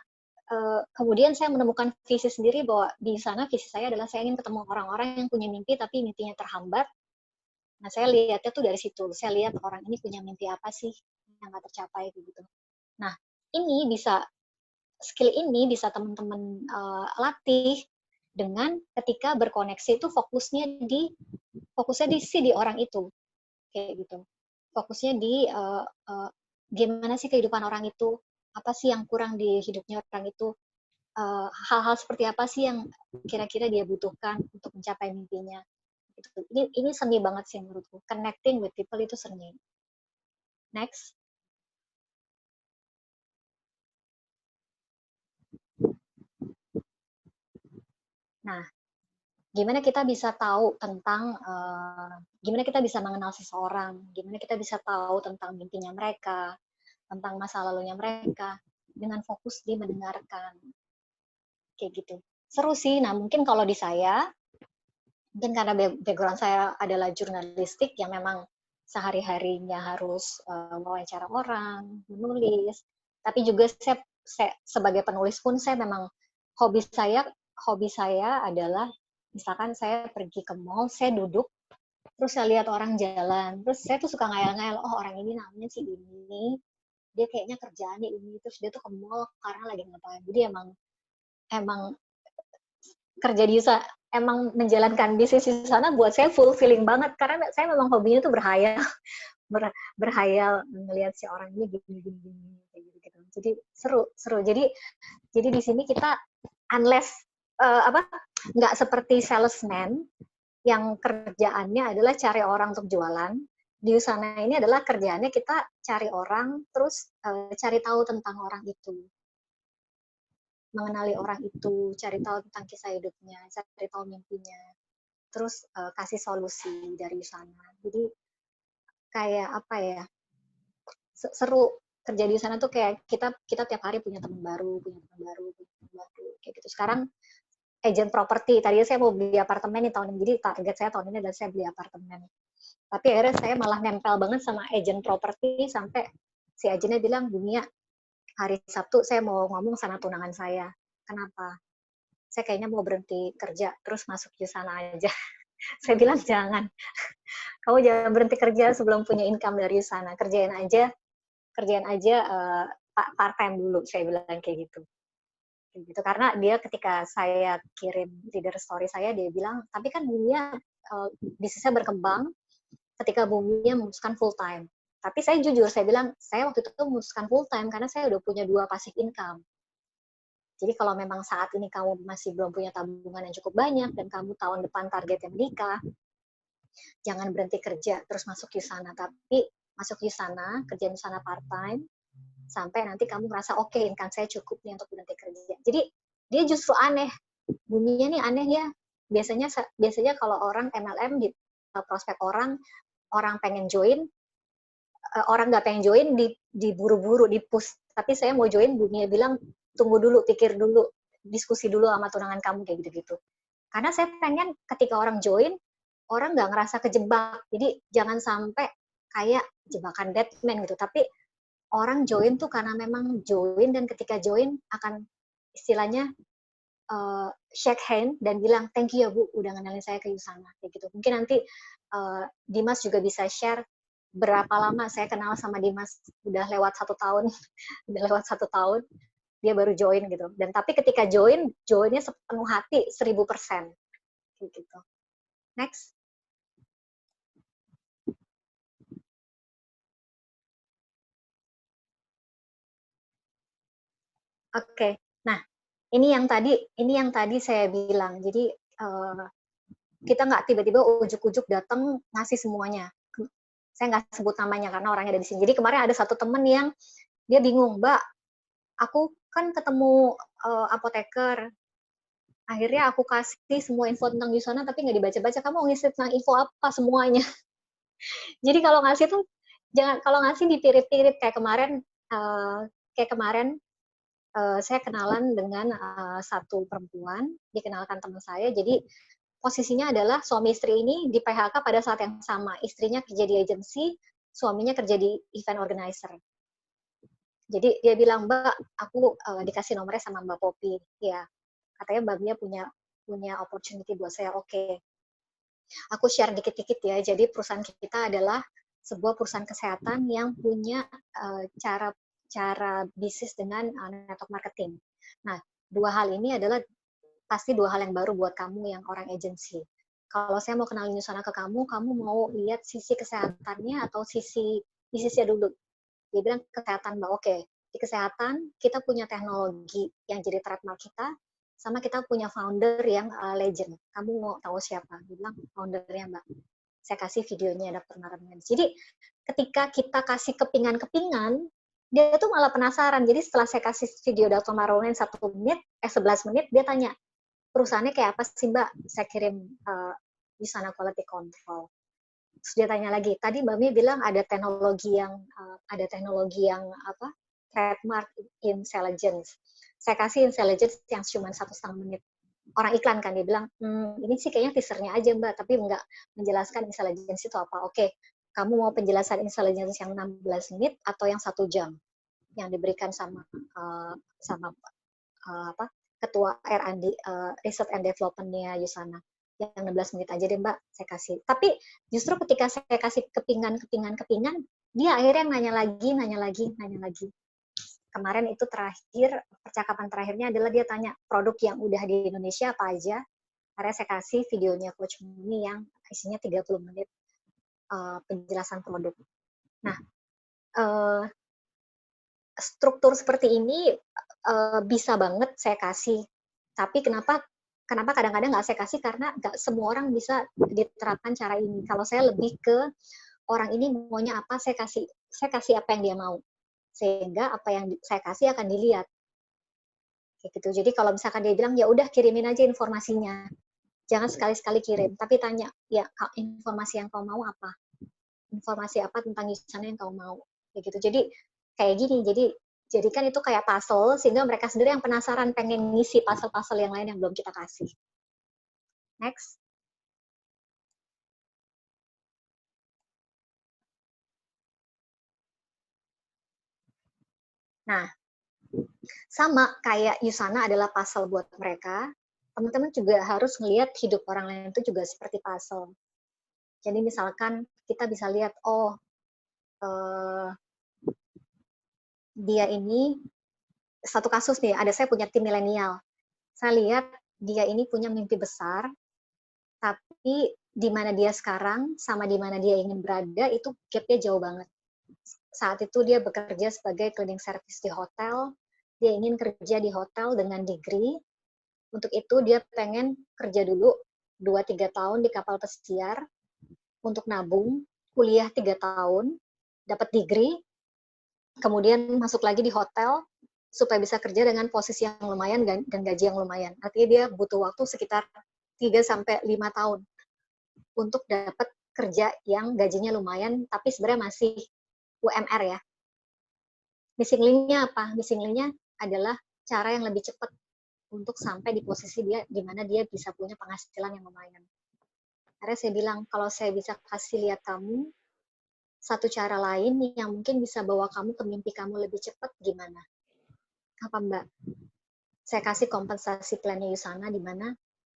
kemudian saya menemukan visi sendiri bahwa di sana visi saya adalah saya ingin ketemu orang-orang yang punya mimpi tapi mimpinya terhambat. Nah, saya lihatnya tuh dari situ. Saya lihat orang ini punya mimpi apa sih yang nggak tercapai gitu. Nah, skill ini bisa teman-teman latih dengan ketika berkoneksi itu fokusnya di orang itu, kayak gitu. Fokusnya di gimana sih kehidupan orang itu, apa sih yang kurang di hidupnya orang itu, hal-hal seperti apa sih yang kira-kira dia butuhkan untuk mencapai mimpinya. Ini seni banget sih menurutku. Connecting with people itu seni. Next. Nah, gimana kita bisa tahu tentang, gimana kita bisa mengenal seseorang, gimana kita bisa tahu tentang mimpinya mereka, tentang masa lalunya mereka, dengan fokus di mendengarkan. Kayak gitu. Seru sih. Nah, mungkin kalau di saya, mungkin karena background saya adalah jurnalistik yang memang sehari-harinya harus wawancara orang, menulis, tapi juga saya sebagai penulis pun saya memang hobi saya adalah misalkan saya pergi ke mall, saya duduk, terus saya lihat orang jalan, terus saya tuh suka ngayal-ngayal, oh orang ini namanya si ini, dia kayaknya kerjaannya ini, terus dia tuh ke mall karena lagi ngapain. Jadi emang kerja di sana, emang menjalankan bisnis di sana buat saya fulfilling banget karena saya memang hobinya tuh berhayal berhayal melihat si orang ini gini kayak gitu. Jadi seru. Jadi di sini kita unless nggak seperti salesman yang kerjaannya adalah cari orang untuk jualan. Di sana ini adalah kerjaannya kita cari orang terus cari tahu tentang orang itu, mengenali orang itu, cari tahu tentang kisah hidupnya, cari tahu mimpinya, terus kasih solusi dari sana. Jadi kayak apa ya, seru kerja di sana tuh kayak kita tiap hari punya teman baru kayak gitu. Sekarang agent properti, tadinya saya mau beli apartemen di tahun ini, jadi target saya tahun ini adalah saya beli apartemen. Tapi akhirnya saya malah nempel banget sama agent properti sampai si agennya bilang, Dunia, hari Sabtu saya mau ngomong sama tunangan saya. Kenapa? Saya kayaknya mau berhenti kerja, terus masuk di sana aja. Saya bilang, jangan. Kamu jangan berhenti kerja sebelum punya income dari sana. Kerjain aja part-time dulu, saya bilang kayak gitu. Karena dia ketika saya kirim leader story saya, dia bilang, tapi kan Dunia bisnisnya berkembang ketika Dunia memutuskan full time. Tapi saya jujur, saya bilang, saya waktu itu memutuskan full time karena saya udah punya 2 passive income. Jadi kalau memang saat ini kamu masih belum punya tabungan yang cukup banyak dan kamu tahun depan targetnya menikah, jangan berhenti kerja terus masuk di sana, tapi masuk di sana, kerja di sana part time, sampai nanti kamu merasa oke, income saya cukup nih untuk berhenti kerja. Jadi dia justru aneh, bunyinya nih aneh ya. Biasanya kalau orang MLM di prospek orang pengen join, orang nggak pengen join diburu-buru, di-push. Tapi saya mau join, dunia bilang tunggu dulu, pikir dulu, diskusi dulu sama tunangan kamu kayak gitu-gitu. Karena saya pengen ketika orang join, orang nggak ngerasa kejebak. Jadi jangan sampai kayak jebakan Batman gitu. Tapi orang join tuh karena memang join, dan ketika join akan istilahnya shake hand dan bilang thank you ya Bu udah ngenalin saya ke Yusana kayak gitu. Mungkin nanti Dimas juga bisa share berapa lama saya kenal sama Dimas. Udah lewat 1 tahun. Udah lewat 1 tahun dia baru join gitu. Dan tapi ketika joinnya sepenuh hati 1000% kayak gitu. Next. Oke. Nah, ini yang tadi saya bilang. Jadi kita nggak tiba-tiba ujuk-ujuk datang ngasih semuanya. Saya nggak sebut namanya karena orangnya ada di sini. Jadi kemarin ada satu temen yang dia bingung, Mbak, aku kan ketemu apoteker, akhirnya aku kasih semua info tentang Yusana tapi nggak dibaca-baca. Kamu mau ngisi tentang info apa semuanya? Jadi kalau ngasih tuh kalau ngasih dipirit-pirit kayak kemarin. Saya kenalan dengan satu perempuan, dikenalkan teman saya. Jadi posisinya adalah suami istri ini di PHK pada saat yang sama. Istrinya kerja di agensi, suaminya kerja di event organizer. Jadi dia bilang, Mbak, aku dikasih nomornya sama Mbak Popi. Ya, katanya Mbak Mia punya opportunity buat saya. Oke. Aku share dikit-dikit ya. Jadi perusahaan kita adalah sebuah perusahaan kesehatan yang punya cara bisnis dengan network marketing. Nah, dua hal ini adalah pasti dua hal yang baru buat kamu yang orang agency. Kalau saya mau kenalin Yusana ke kamu, kamu mau lihat sisi kesehatannya atau sisi bisnisnya dulu. Dia bilang kesehatan, Mbak. Oke, di kesehatan kita punya teknologi yang jadi trademark kita, sama kita punya founder yang legend. Kamu mau tahu siapa? Dia bilang foundernya, Mbak. Saya kasih videonya Dr. Maren. Jadi ketika kita kasih kepingan-kepingan, dia tuh malah penasaran. Jadi setelah saya kasih video Dr. Maren 11 menit, dia tanya, perusahaannya kayak apa sih Mbak? Saya kirim Yusana Quality Control. Terus dia tanya lagi, tadi Mbak Mia bilang ada teknologi yang apa? Trademark intelligence. Saya kasih intelligence yang cuma 1,5 menit. Orang iklan kan, dia bilang, ini sih kayaknya teasernya aja Mbak, tapi nggak menjelaskan intelligence itu apa. Oke, kamu mau penjelasan intelligence yang 16 menit atau yang 1 jam yang diberikan sama apa ketua R&D Research and Development-nya Yusana. Yang 16 menit aja deh Mbak, saya kasih. Tapi justru ketika saya kasih kepingan, dia akhirnya nanya lagi. Kemarin itu percakapan terakhirnya adalah dia tanya produk yang udah di Indonesia apa aja. Akhirnya saya kasih videonya Coach Muni yang isinya 30 menit penjelasan produk. Nah, struktur seperti ini bisa banget saya kasih. Tapi kenapa kadang-kadang nggak saya kasih, karena nggak semua orang bisa diterapkan cara ini. Kalau saya lebih ke orang ini maunya apa, saya kasih apa yang dia mau, sehingga apa yang saya kasih akan dilihat kayak gitu. Jadi kalau misalkan dia bilang ya udah kirimin aja informasinya, jangan sekali-sekali kirim, tapi tanya ya informasi yang kau mau apa, informasi apa tentang Yusana yang kau mau kayak gitu. Jadi kayak gini, jadi kan itu kayak puzzle, sehingga mereka sendiri yang penasaran pengen ngisi puzzle-puzzle yang lain yang belum kita kasih. Next. Nah, sama kayak Yusana adalah puzzle buat mereka, teman-teman juga harus melihat hidup orang lain itu juga seperti puzzle. Jadi misalkan kita bisa lihat, dia ini, satu kasus nih, saya punya tim milenial. Saya lihat dia ini punya mimpi besar, tapi di mana dia sekarang sama di mana dia ingin berada itu gap-nya jauh banget. Saat itu dia bekerja sebagai cleaning service di hotel, dia ingin kerja di hotel dengan degree. Untuk itu dia pengen kerja dulu 2-3 tahun di kapal pesiar untuk nabung, kuliah 3 tahun, dapat degree, kemudian masuk lagi di hotel supaya bisa kerja dengan posisi yang lumayan dan gaji yang lumayan. Artinya dia butuh waktu sekitar 3-5 tahun untuk dapat kerja yang gajinya lumayan, tapi sebenarnya masih UMR ya. Missing link-nya apa? Missing link-nya adalah cara yang lebih cepat untuk sampai di posisi dia di mana dia bisa punya penghasilan yang lumayan. Akhirnya saya bilang, kalau saya bisa kasih lihat kamu satu cara lain yang mungkin bisa bawa kamu ke mimpi kamu lebih cepat, gimana? Apa Mbak? Saya kasih kompensasi plan-nya Yusana di mana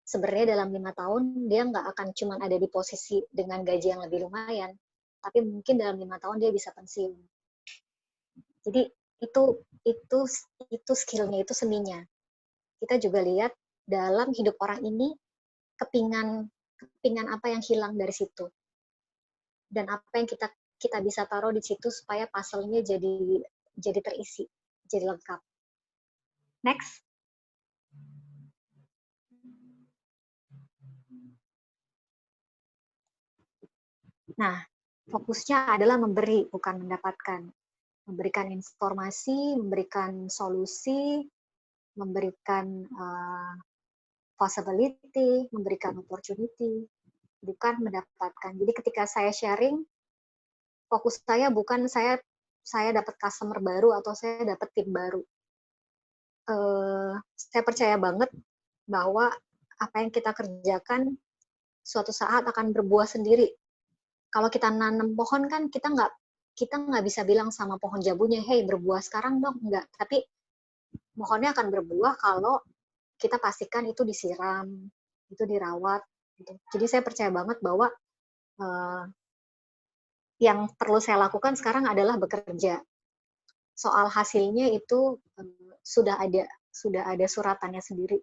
sebenarnya dalam 5 tahun dia nggak akan cuma ada di posisi dengan gaji yang lebih lumayan, tapi mungkin dalam 5 tahun dia bisa pensiun. Jadi itu skillnya, itu seninya. Kita juga lihat dalam hidup orang ini kepingan apa yang hilang dari situ dan apa yang kita bisa taruh di situ supaya puzzle-nya jadi terisi, jadi lengkap. Next. Nah, fokusnya adalah memberi, bukan mendapatkan. Memberikan informasi, memberikan solusi, memberikan possibility, memberikan opportunity, bukan mendapatkan. Jadi ketika saya sharing, fokus saya bukan saya dapat customer baru atau saya dapat tim baru. Saya percaya banget bahwa apa yang kita kerjakan suatu saat akan berbuah sendiri. Kalau kita nanam pohon kan kita nggak bisa bilang sama pohon jambunya, hey berbuah sekarang dong, enggak. Tapi pohonnya akan berbuah kalau kita pastikan itu disiram, itu dirawat. Gitu. Jadi saya percaya banget bahwa yang perlu saya lakukan sekarang adalah bekerja. Soal hasilnya itu sudah ada suratannya sendiri,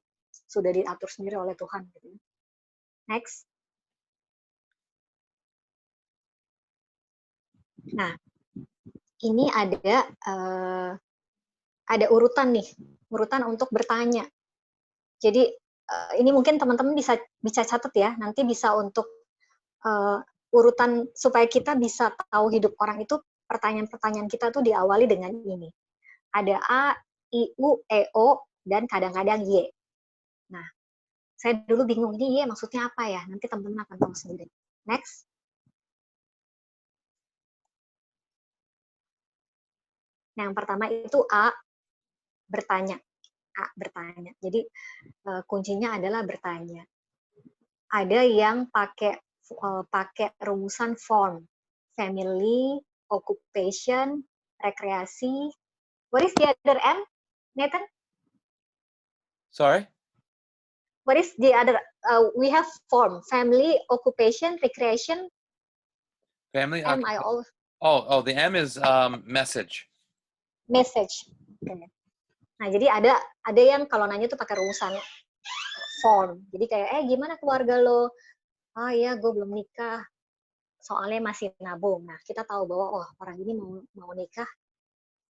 sudah diatur sendiri oleh Tuhan. Gitu. Next. Nah, ini ada urutan nih, urutan untuk bertanya. Jadi ini mungkin teman-teman bisa catat ya, nanti bisa untuk urutan supaya kita bisa tahu hidup orang itu, pertanyaan-pertanyaan kita tuh diawali dengan ini. Ada A, I, U, E, O, dan kadang-kadang Y. Nah, saya dulu bingung, ini Y maksudnya apa ya? Nanti teman-teman akan tahu sendiri. Next. Nah, yang pertama itu A, bertanya. A, bertanya. Jadi, kuncinya adalah bertanya. Ada yang pakai rumusan form. Family, occupation, rekreasi. What is the other M, Nathan? Sorry? What is the other? We have form, family, occupation, recreation. Family. M, I always. Oh, the M is message. Message. Okay. Nah, jadi ada yang kalau nanya tuh pakai rumusan form. Jadi kayak, gimana keluarga lo? Oh ya, gue belum nikah. Soalnya masih nabung. Nah, kita tahu bahwa orang ini mau nikah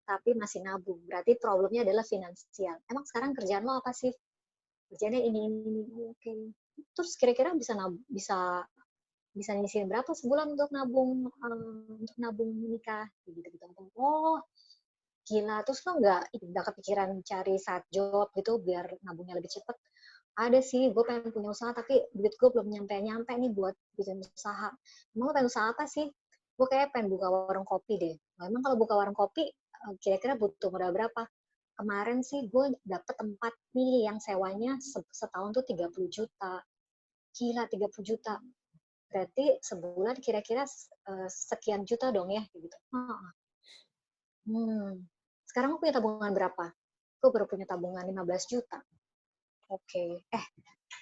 tapi masih nabung. Berarti problemnya adalah finansial. Emang sekarang kerjaan lo apa sih? Kerjanya ini. Oke. Terus kira-kira bisa nyisihin berapa sebulan untuk nabung nikah gitu. Oh, gila. Terus lo nggak kepikiran cari side job gitu biar nabungnya lebih cepet? Ada sih, gue pengen punya usaha tapi duit gue belum nyampe nih buat bikin usaha. Emang lo pengen usaha apa sih? Gue kayak pengen buka warung kopi deh. Nah, emang kalau buka warung kopi kira-kira butuh modal berapa? Kemarin sih gue dapet tempat nih yang sewanya setahun tuh 30 juta. Gila, 30 juta. Berarti sebulan kira-kira sekian juta dong ya, gitu. Sekarang gue punya tabungan berapa? Gue baru punya tabungan 15 juta. Oke.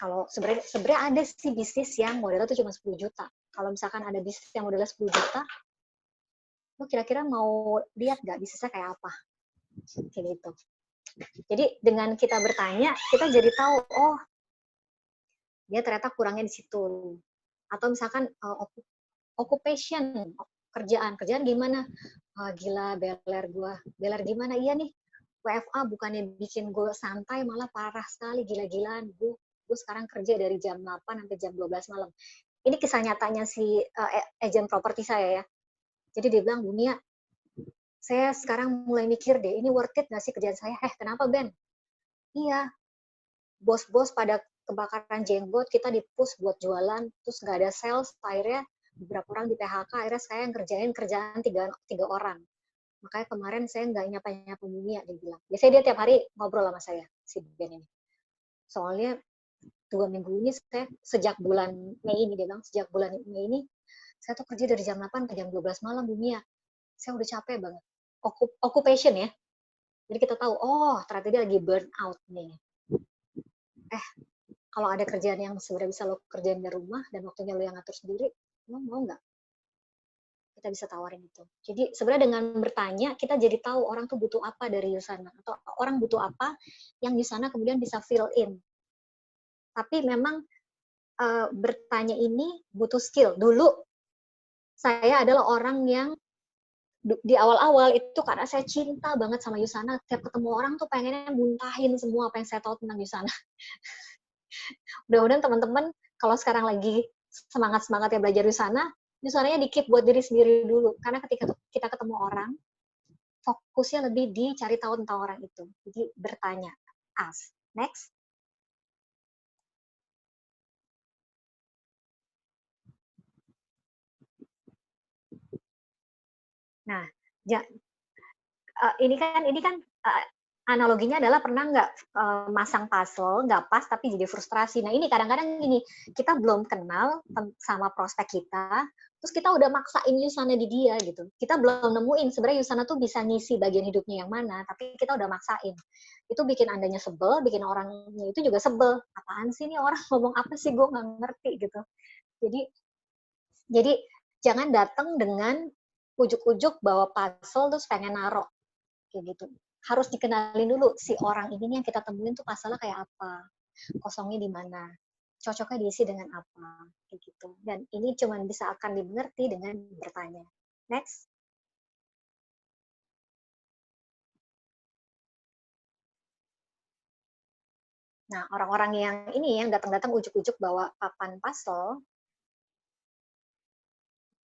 Kalau sebenarnya ada sih bisnis yang modalnya tuh cuma 10 juta. Kalau misalkan ada bisnis yang modalnya 10 juta, lo kira-kira mau lihat nggak bisnisnya kayak apa? Kayak gitu. Jadi dengan kita bertanya, kita jadi tahu, oh, dia ternyata kurangnya di situ. Atau misalkan occupation, kerjaan gimana? Gila, beler gimana? Iya nih, WFA bukannya bikin gue santai, malah parah sekali, gila-gilaan. Gue sekarang kerja dari jam 8 sampai jam 12 malam. Ini kisah nyatanya si agent properti saya ya. Jadi dia bilang, Bunia, saya sekarang mulai mikir deh, ini worth it gak sih kerjaan saya? Kenapa Ben? Iya, bos-bos pada kebakaran jenggot, kita di-push buat jualan, terus gak ada sales, akhirnya beberapa orang di PHK, akhirnya saya ngerjain kerjaan tiga orang. Makanya kemarin saya nggak nyapa-nyapa Bu Mia, dia bilang. Biasanya dia tiap hari ngobrol sama saya, si Ben ini. Soalnya 2 minggu ini saya sejak bulan Mei ini, dia bilang sejak bulan Mei ini saya tuh kerja dari jam 8 ke jam 12 malam Bu Mia. Saya udah capek banget. Occupation ya. Jadi kita tahu, oh ternyata dia lagi burn out nih. Kalau ada kerjaan yang sebenarnya bisa lo kerjain di rumah dan waktunya lo yang ngatur sendiri, lo mau nggak? Kita bisa tawarin itu. Jadi sebenarnya dengan bertanya, kita jadi tahu orang tuh butuh apa dari Yusana, atau orang butuh apa yang Yusana kemudian bisa fill in. Tapi memang bertanya ini butuh skill. Dulu saya adalah orang yang di awal-awal itu karena saya cinta banget sama Yusana, tiap ketemu orang tuh pengennya muntahin semua apa yang saya tahu tentang Yusana. Mudah-mudahan teman-teman kalau sekarang lagi semangat-semangat ya belajar Yusananya dikit buat diri sendiri dulu. Karena ketika kita ketemu orang, fokusnya lebih di cari tahu tentang orang itu. Jadi bertanya. Ask. Next. Nah, ini kan analoginya adalah pernah nggak masang puzzle nggak pas tapi jadi frustrasi. Nah ini kadang-kadang gini, kita belum kenal sama prospek kita, terus kita udah maksain Yusana di dia gitu. Kita belum nemuin sebenarnya Yusana tuh bisa ngisi bagian hidupnya yang mana, tapi kita udah maksain. Itu bikin andanya sebel, bikin orangnya itu juga sebel. Apaan sih nih orang ngomong apa sih, gue nggak ngerti gitu. Jadi jangan datang dengan ujuk-ujuk bawa puzzle terus pengen narok kayak gitu. Harus dikenalin dulu si orang ini yang kita temuin tuh pasalnya kayak apa, kosongnya di mana, cocoknya diisi dengan apa, kayak gitu. Dan ini cuma bisa akan dimengerti dengan bertanya. Next. Nah, orang-orang yang ini yang datang-datang ujuk-ujuk bawa papan puzzle,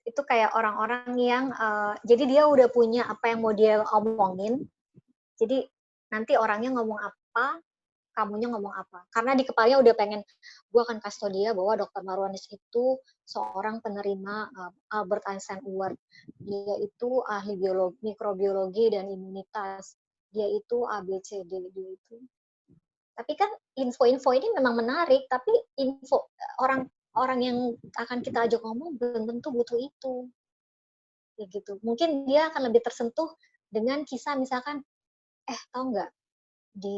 itu kayak orang-orang yang jadi dia udah punya apa yang mau dia omongin, jadi nanti orangnya ngomong apa, kamunya ngomong apa. Karena di kepalanya udah pengen, gue akan kasih tau dia bahwa Dr. Marwanis itu seorang penerima Albert Einstein Award. Dia itu ahli biologi, mikrobiologi dan imunitas. Dia itu ABCD, dia itu. Tapi kan info-info ini memang menarik, tapi info orang yang akan kita ajak ngomong belum tentu butuh itu. Ya gitu. Mungkin dia akan lebih tersentuh dengan kisah misalkan, tahu nggak di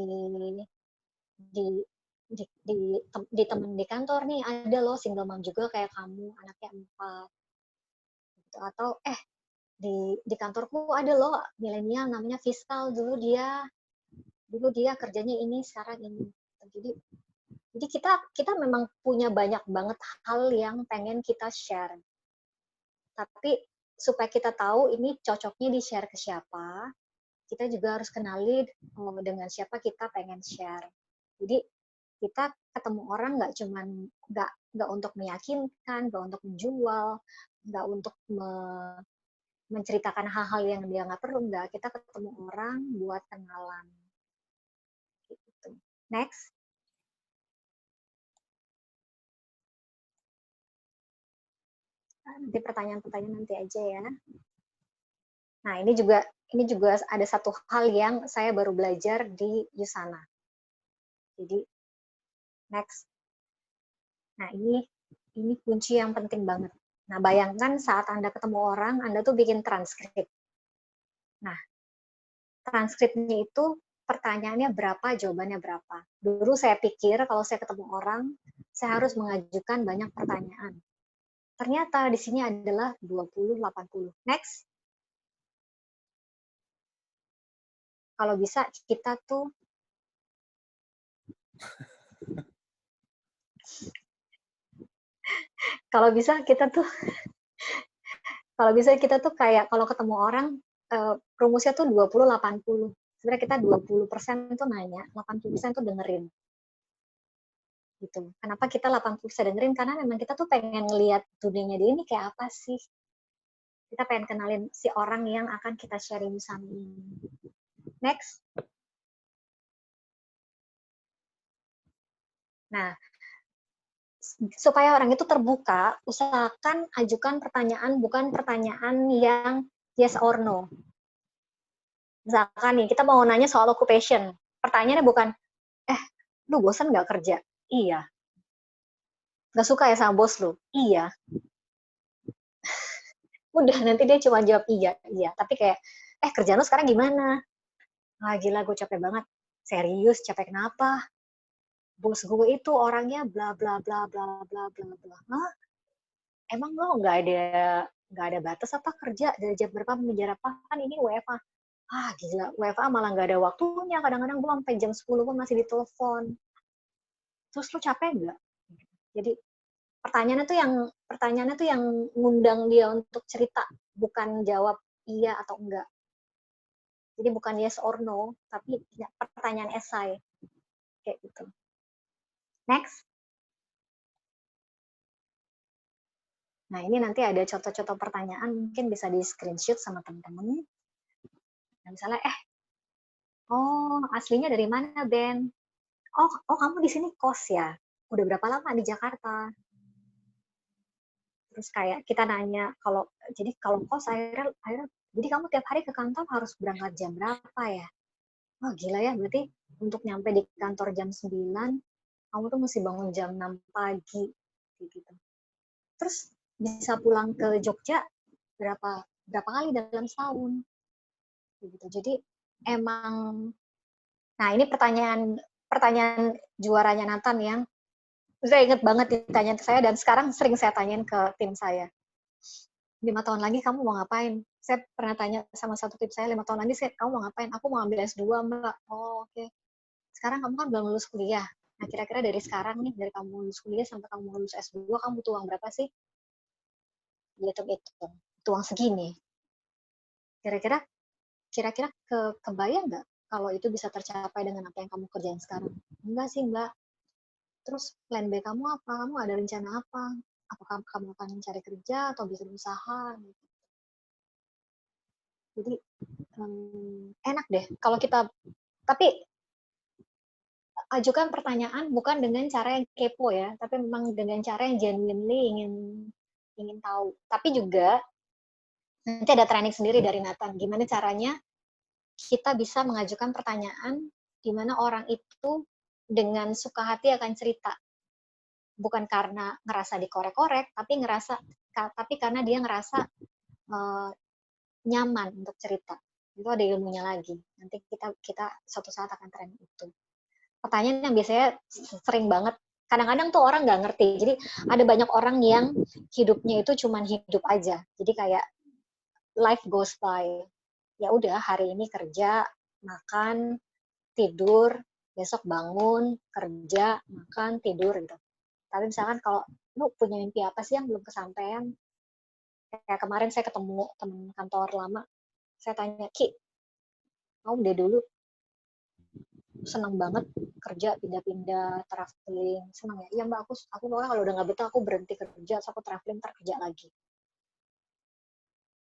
di di temen di kantor nih ada loh single mom juga kayak kamu, anaknya 4 gitu. Atau di kantorku ada loh milenial namanya Fiskal, dulu dia kerjanya ini, sekarang ini. Jadi kita memang punya banyak banget hal yang pengen kita share, tapi supaya kita tahu ini cocoknya di share ke siapa, kita juga harus kenali dengan siapa kita pengen share. Jadi kita ketemu orang nggak untuk meyakinkan, nggak untuk menjual, nggak untuk menceritakan hal-hal yang dia nggak perlu, nggak. Kita ketemu orang buat kenalan. Gitu. Next. Nanti pertanyaan-pertanyaan nanti aja ya. Nah ini juga ada satu hal yang saya baru belajar di Yusana. Jadi next. Nah ini kunci yang penting banget. Nah, bayangkan saat Anda ketemu orang, Anda tuh bikin transkrip. Nah, transkripnya itu pertanyaannya berapa, jawabannya berapa. Dulu saya pikir kalau saya ketemu orang, saya harus mengajukan banyak pertanyaan. Ternyata di sini adalah 20-80. Next. Kalau bisa kita tuh kalau bisa kita tuh kayak kalau ketemu orang rumusnya tuh 20-80. Sebenarnya kita 20% tuh nanya, 80% tuh dengerin. Gitu. Kenapa kita 80% dengerin? Karena memang kita tuh pengen ngelihat dunianya dia ini kayak apa sih. Kita pengen kenalin si orang yang akan kita sharing sama ini. Next. Nah, supaya orang itu terbuka, usahakan ajukan pertanyaan bukan pertanyaan yang yes or no. Misalkan nih, kita mau nanya soal occupation. Pertanyaannya bukan, lu bosan nggak kerja? Iya. Nggak suka ya sama bos lu? Iya. Udah, nanti dia cuma jawab iya, iya. Tapi kayak, kerjaan lu sekarang gimana? Ah, gila, gue capek banget. Serius, capek kenapa? Bos gue itu orangnya bla bla bla bla bla bla bla. Hah? Emang lo nggak ada batas apa kerja dari jam berapa sampai jam berapa? Kan ini WFA. Ah, gila, WFA malah nggak ada waktunya. Kadang-kadang gue sampai jam 10 pun masih ditelepon. Terus lu capek nggak? Jadi pertanyaannya tuh yang ngundang dia untuk cerita, bukan jawab iya atau enggak. Jadi bukan yes or no, tapi pertanyaan esai kayak gitu. Next. Nah, ini nanti ada contoh-contoh pertanyaan, mungkin bisa di screenshot sama teman-teman. Nah, misalnya, oh, aslinya dari mana, Ben? Oh, kamu di sini kos ya? Udah berapa lama di Jakarta? Terus kayak kita nanya, jadi kalau kos akhirnya jadi kamu tiap hari ke kantor harus berangkat jam berapa ya? Oh, gila ya, berarti untuk nyampe di kantor jam 9, kamu tuh mesti bangun jam 6 pagi. Gitu. Terus bisa pulang ke Jogja berapa kali dalam setahun? Gitu. Jadi emang, nah ini pertanyaan juaranya Nathan yang saya ingat banget ditanya ke saya dan sekarang sering saya tanyain ke tim saya. 5 tahun lagi kamu mau ngapain? Saya pernah tanya sama satu tim saya, 5 tahun lagi kamu mau ngapain? Aku mau ambil S2, Mbak. Oh, oke. Sekarang kamu kan belum lulus kuliah. Nah, kira-kira dari sekarang nih, dari kamu lulus kuliah sampai kamu lulus S2, kamu butuh uang berapa sih? Hitung-hitung. Butuh uang segini. Kira-kira kebayang nggak kalau itu bisa tercapai dengan apa yang kamu kerjain sekarang? Enggak sih, Mbak. Terus plan B kamu apa? Kamu ada rencana apa? Apakah kamu akan mencari kerja atau bikin usaha? Jadi enak deh kalau kita, tapi ajukan pertanyaan bukan dengan cara yang kepo ya, tapi memang dengan cara yang genuinely ingin tahu. Tapi juga nanti ada training sendiri dari Nathan, gimana caranya kita bisa mengajukan pertanyaan di mana orang itu dengan suka hati akan cerita. Bukan karena ngerasa dikorek-korek, tapi karena dia ngerasa nyaman untuk cerita. Itu ada ilmunya lagi. Nanti kita suatu saat akan training itu. Pertanyaan yang biasanya sering banget, kadang-kadang tuh orang nggak ngerti. Jadi ada banyak orang yang hidupnya itu cuman hidup aja. Jadi kayak life goes by. Ya udah, hari ini kerja, makan, tidur, besok bangun, kerja, makan, tidur gitu. Tapi misalkan kalau lu punya mimpi apa sih yang belum kesampaian? Kayak kemarin saya ketemu teman kantor lama, saya tanya, Ki, kamu udah dulu senang banget kerja pindah-pindah traveling, senang ya? Iya Mbak, aku pokoknya kalau udah nggak betah aku berhenti kerja, terus aku traveling, ntar kerja lagi.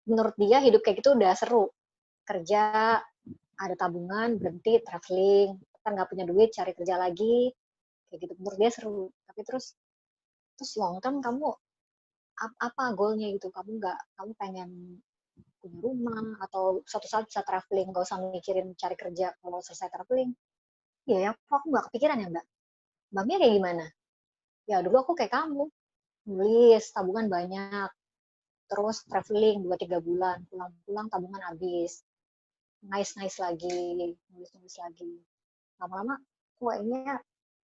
Menurut dia hidup kayak gitu udah seru, kerja ada tabungan, berhenti traveling, kan nggak punya duit cari kerja lagi, kayak gitu. Menurut dia seru. Tapi terus long term kamu apa goalnya gitu? Kamu pengen punya rumah atau suatu saat bisa traveling, gak usah mikirin cari kerja kalau selesai traveling. Iya ya, kok aku nggak kepikiran ya Mbak? Mbak Mia kayak gimana? Ya dulu aku kayak kamu, nulis, tabungan banyak, terus traveling 2-3 bulan, pulang-pulang tabungan habis, nice lagi, nulis lagi. Lama-lama, kayaknya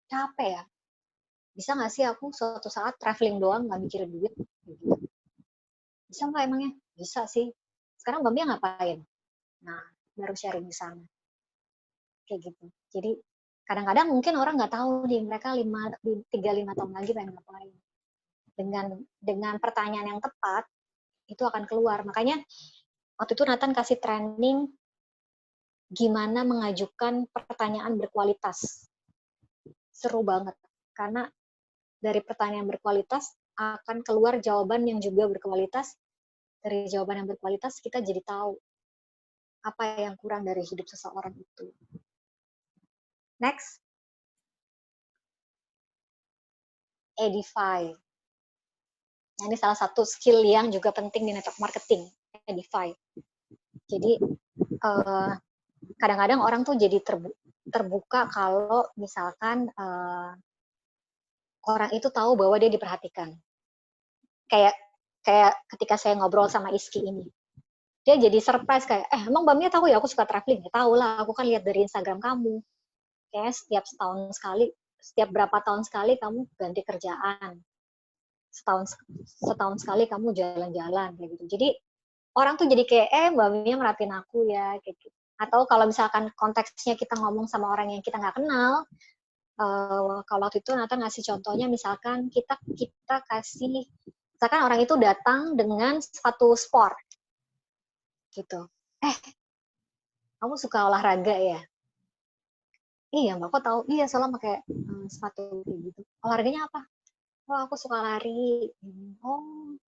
capek ya. Bisa nggak sih aku suatu saat traveling doang, nggak mikirin duit? Gitu. Bisa nggak emangnya? Bisa sih. Sekarang Mbak Mia ngapain? Nah, baru sharing di sana. Kayak gitu. Jadi kadang-kadang mungkin orang nggak tahu nih mereka 3-5 tahun lagi pengen ngapain. Dengan pertanyaan yang tepat itu akan keluar. Makanya waktu itu Nathan kasih training gimana mengajukan pertanyaan berkualitas. Seru banget karena dari pertanyaan berkualitas akan keluar jawaban yang juga berkualitas. Dari jawaban yang berkualitas kita jadi tahu apa yang kurang dari hidup seseorang itu. Next. Edify. Nah, ini salah satu skill yang juga penting di network marketing, Edify. Jadi kadang-kadang orang tuh jadi terbuka kalau misalkan orang itu tahu bahwa dia diperhatikan. Kayak ketika saya ngobrol sama Iski ini, dia jadi surprise kayak, emang Mbak Mia tahu ya aku suka traveling? Ya tahu lah, aku kan lihat dari Instagram kamu. Kayak setiap berapa tahun sekali kamu ganti kerjaan. Setahun sekali kamu jalan-jalan kayak gitu. Jadi orang tuh jadi kayak, Mbak Mia merhatiin aku ya kayak gitu. Atau kalau misalkan konteksnya kita ngomong sama orang yang kita nggak kenal, kalau waktu itu Nathan ngasih contohnya misalkan kita kasih, misalkan orang itu datang dengan sepatu sport gitu, kamu suka olahraga ya? Iya Mbak, kok tahu? Iya soalnya pakai sepatu kayak gitu. Olahraganya apa? Oh aku suka lari. Oh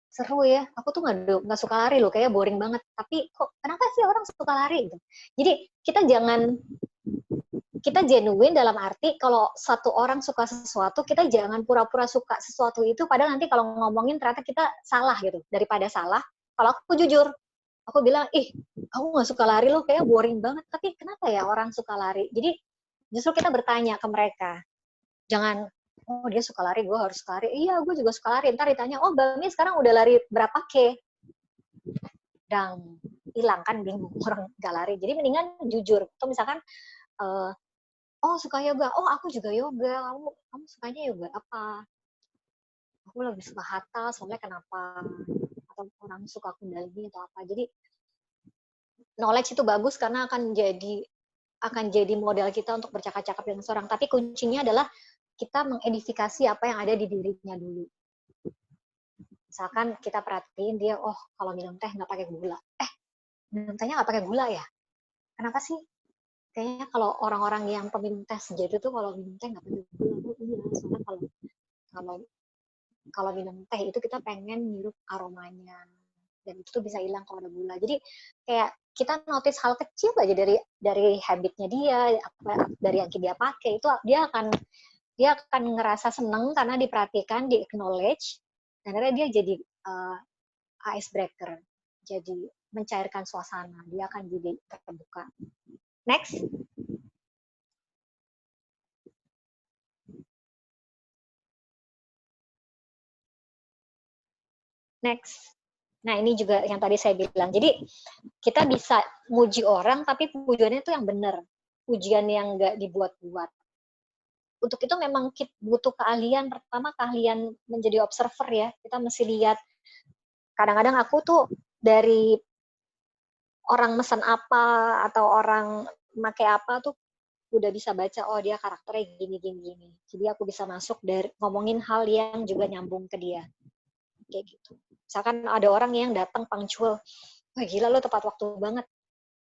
seru ya, aku tuh nggak suka lari loh, kayak boring banget. Tapi kok kenapa sih orang suka lari gitu? Jadi kita genuine dalam arti kalau satu orang suka sesuatu, kita jangan pura-pura suka sesuatu itu, padahal nanti kalau ngomongin ternyata kita salah gitu. Daripada salah, kalau aku jujur, aku bilang, aku nggak suka lari loh, kayak boring banget. Tapi kenapa ya orang suka lari? Jadi justru kita bertanya ke mereka. Jangan, oh dia suka lari, gue harus lari. Iya, gue juga suka lari. Ntar ditanya, oh Mbak Mi sekarang udah lari berapa K? Dan hilang kan bingung orang gak lari. Jadi mendingan jujur. Atau misalkan, oh suka yoga, oh aku juga yoga, kamu sukanya yoga apa? Aku lebih suka hatha, soalnya kenapa? Atau orang suka kundalini atau apa? Jadi knowledge itu bagus karena akan jadi modal kita untuk bercakap-cakap dengan seorang. Tapi kuncinya adalah kita mengedifikasi apa yang ada di dirinya dulu. Misalkan kita perhatiin dia, oh kalau minum teh nggak pakai gula. Minum tehnya nggak pakai gula ya? Kenapa sih? Kayaknya kalau orang-orang yang peminum teh sejati tuh kalau minum teh nggak pakai gula. Oh iya, soalnya kalau kalau minum teh itu kita pengen ngirup aromanya. Dan itu tuh bisa hilang kalau ada gula. Jadi kayak kita notice hal kecil aja dari habitnya dia, dari yang dia pakai, itu dia akan ngerasa seneng karena diperhatikan, di acknowledge, dan akhirnya dia jadi ice breaker, jadi mencairkan suasana, dia akan jadi terbuka. Next. Next. Nah, ini juga yang tadi saya bilang. Jadi, kita bisa muji orang, tapi pujiannya itu yang benar. Pujian yang nggak dibuat-buat. Untuk itu memang kita butuh keahlian. Pertama, keahlian menjadi observer ya. Kita mesti lihat. Kadang-kadang aku tuh dari orang mesen apa, atau orang pakai apa tuh, udah bisa baca, oh dia karakternya gini. Jadi aku bisa masuk dari ngomongin hal yang juga nyambung ke dia. Kayak gitu. Misalkan ada orang yang datang punctual, wah gila lo tepat waktu banget,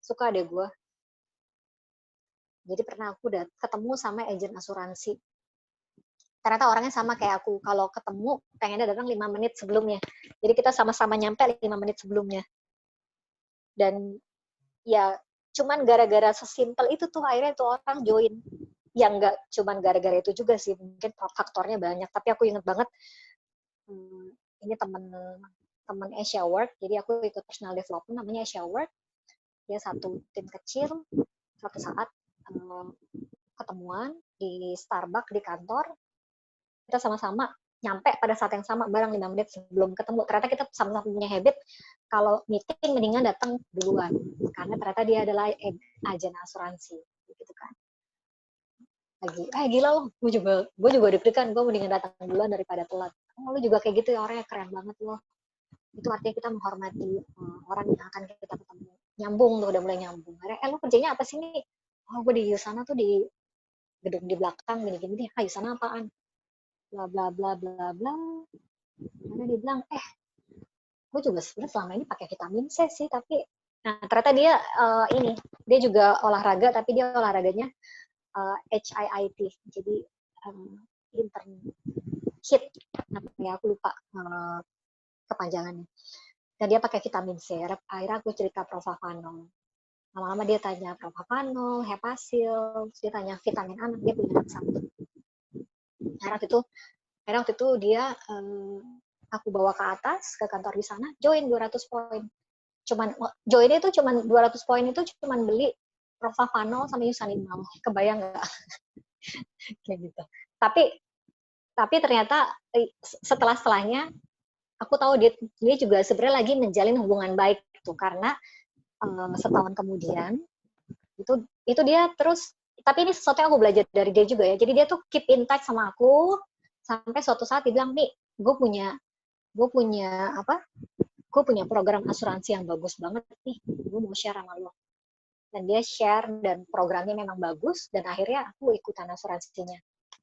suka deh gue. Jadi pernah aku udah ketemu sama agen asuransi, ternyata orangnya sama kayak aku, kalau ketemu pengennya datang 5 menit sebelumnya, jadi kita sama-sama nyampe 5 menit sebelumnya. Dan ya cuman gara-gara sesimpel itu tuh akhirnya tuh orang join. Yang nggak cuman gara-gara itu juga sih, mungkin faktornya banyak, tapi aku inget banget, ini temen Asia Work, jadi aku ikut personal development namanya Asia Work. Dia satu tim kecil, suatu saat ketemuan di Starbucks di kantor, kita sama-sama nyampe pada saat yang sama, bareng 5 menit sebelum ketemu. Ternyata kita sama-sama punya habit, kalau meeting mendingan datang duluan, karena ternyata dia adalah agen asuransi, gitu kan. Lagi, gila loh, gue juga deg-degan, gue mendingan datang duluan daripada telat. Oh, lu juga kayak gitu ya, orangnya keren banget loh. Itu artinya kita menghormati orang yang akan kita ketemu. Nyambung tuh, udah mulai nyambung. Lu kerjanya apa sih nih? Oh, gue di Yusana tuh di gedung di belakang gini-gini deh. Yusana apaan? Bla bla bla bla bla. Karena dia bilang, gue juga sebenarnya selama ini pakai vitamin C sih, tapi ternyata dia dia juga olahraga, tapi dia olahraganya HIIT, jadi intern hit, namanya aku lupa kepanjangannya. Dan dia pakai vitamin C. Akhirnya aku cerita Profavano. Lama-lama dia tanya Profavano, Hepasil, dia tanya vitamin A, dia punya anak satu. Akhirnya itu Akhirnya waktu itu dia aku bawa ke atas ke kantor di sana, join 200 poin. Join itu cuman 200 poin itu cuman beli Profavano sama Yusanimab. Kebayang nggak? Kayak gitu. Tapi ternyata setelahnya aku tahu dia juga sebenarnya lagi menjalin hubungan baik gitu, karena setahun kemudian itu dia terus, tapi ini sesuatu yang aku belajar dari dia juga ya. Jadi dia tuh keep in touch sama aku sampai suatu saat dia bilang, nih gue punya program asuransi yang bagus banget nih, gue mau share sama lo. Dan dia share dan programnya memang bagus, dan akhirnya aku ikutan asuransinya.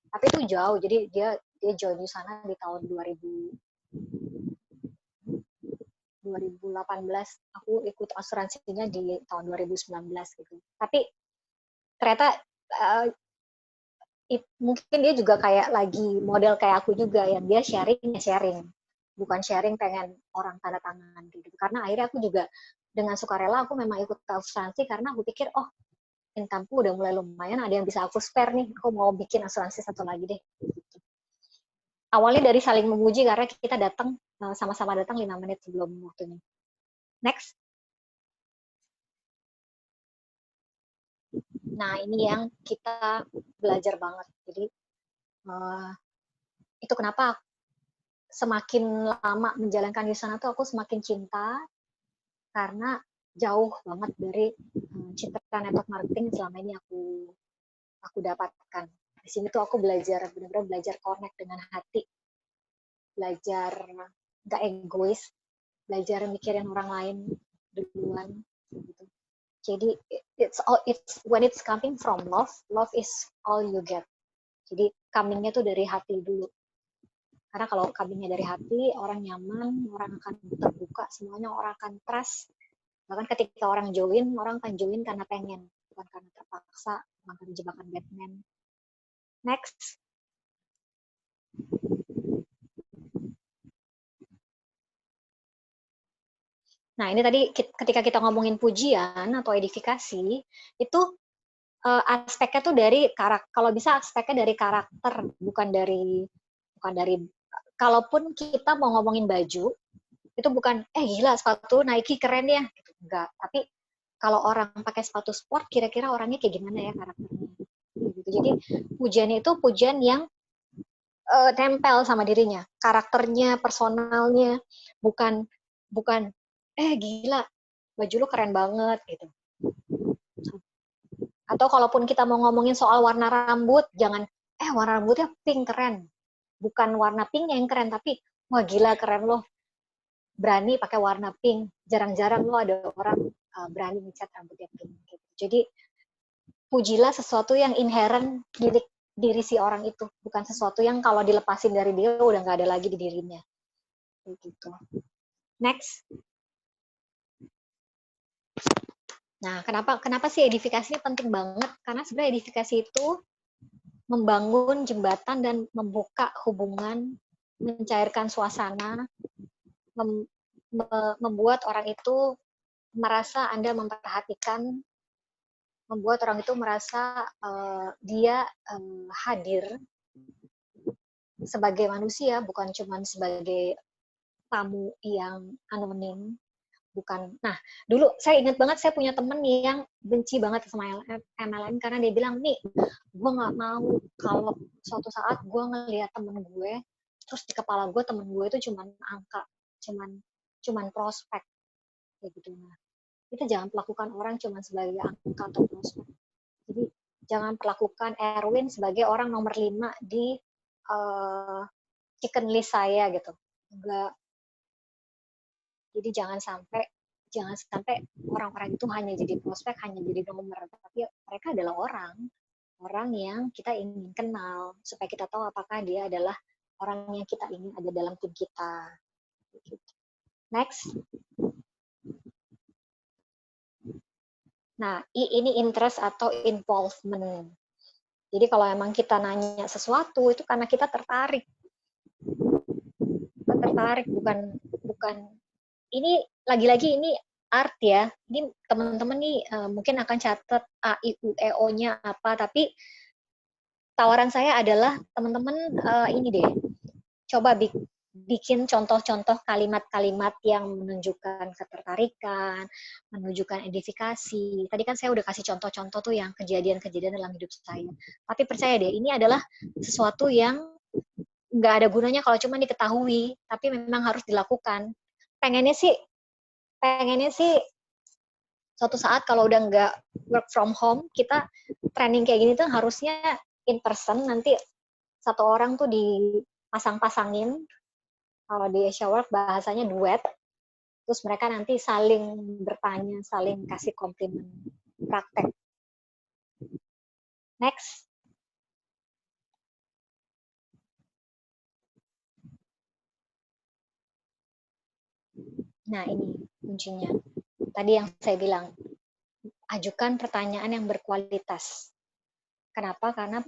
Tapi itu jauh, jadi dia join di sana di tahun 2018, aku ikut asuransinya di tahun 2019 gitu. Tapi ternyata mungkin dia juga kayak lagi model kayak aku juga, yang dia sharing, bukan sharing pengen orang tanda tangan gitu. Karena akhirnya aku juga dengan sukarela aku memang ikut asuransi karena aku pikir, oh income-ku udah mulai lumayan, ada yang bisa aku spare nih, aku mau bikin asuransi satu lagi deh. Gitu. Awalnya dari saling memuji karena kita datang, sama-sama datang 5 menit sebelum waktunya. Next. Nah, ini yang kita belajar banget. Jadi, itu kenapa semakin lama menjalankan di sana tuh aku semakin cinta, karena jauh banget dari cinta network marketing selama ini aku dapatkan. Di sini tuh aku benar-benar belajar connect dengan hati, belajar gak egois, belajar mikirin orang lain duluan gitu. Jadi it's when it's coming from love is all you get. Jadi coming-nya tuh dari hati dulu. Karena kalau coming-nya dari hati, orang nyaman, orang akan terbuka, semuanya orang akan trust. Bahkan ketika orang akan join karena pengen, bukan karena terpaksa, bukan karena jebakan Batman. Next. Nah, ini tadi ketika kita ngomongin pujian atau edifikasi, itu aspeknya tuh dari karakter. Kalau bisa aspeknya dari karakter, bukan dari kalaupun kita mau ngomongin baju, itu bukan gila sepatu Nike keren ya, gitu. Enggak. Tapi kalau orang pakai sepatu sport, kira-kira orangnya kayak gimana ya karakternya. Gitu. Jadi pujiannya itu pujian yang tempel sama dirinya, karakternya, personalnya, bukan gila baju lu keren banget gitu. Atau kalaupun kita mau ngomongin soal warna rambut, jangan warna rambutnya pink keren, bukan warna pink yang keren, tapi wah gila keren loh, berani pakai warna pink. Jarang-jarang lo ada orang berani ngecat rambutnya pink gitu. Jadi pujilah sesuatu yang inherent diri si orang itu, bukan sesuatu yang kalau dilepasin dari dia udah nggak ada lagi di dirinya. Gitu. Next. Nah, kenapa sih edifikasi penting banget? Karena sebenarnya edifikasi itu membangun jembatan dan membuka hubungan, mencairkan suasana, membuat orang itu merasa Anda memperhatikan, membuat orang itu merasa dia hadir sebagai manusia, bukan cuma sebagai tamu yang anonim. Bukan. Nah, dulu saya ingat banget saya punya temen yang benci banget sama MLM karena dia bilang, nih, gue nggak mau kalau suatu saat gue ngelihat temen gue, terus di kepala gue temen gue itu cuman angka, cuman prospek, kayak gitu. Nah, kita jangan perlakukan orang cuman sebagai angka atau prospek. Jadi jangan perlakukan Erwin sebagai orang nomor 5 di chicken list saya gitu. Enggak. Jadi jangan sampai orang-orang itu hanya jadi prospek, hanya jadi nomor, tapi mereka adalah orang yang kita ingin kenal, supaya kita tahu apakah dia adalah orang yang kita ingin ada dalam tim kita. Next. Nah, ini interest atau involvement. Jadi kalau emang kita nanya sesuatu, itu karena kita tertarik. Bukan ini lagi-lagi ini art ya. Ini teman-teman nih mungkin akan catat A, I, U, E, O-nya apa, tapi tawaran saya adalah teman-teman ini deh, coba bikin contoh-contoh kalimat-kalimat yang menunjukkan ketertarikan, menunjukkan edifikasi. Tadi kan saya udah kasih contoh-contoh tuh yang kejadian-kejadian dalam hidup saya. Tapi percaya deh, ini adalah sesuatu yang nggak ada gunanya kalau cuma diketahui, tapi memang harus dilakukan. Pengennya sih suatu saat kalau udah nggak work from home, kita training kayak gini tuh harusnya in person, nanti satu orang tuh dipasang-pasangin, kalau di Asia Work bahasanya duet, terus mereka nanti saling bertanya, saling kasih komplimen praktek. Next. Nah, ini kuncinya. Tadi yang saya bilang, ajukan pertanyaan yang berkualitas. Kenapa? Karena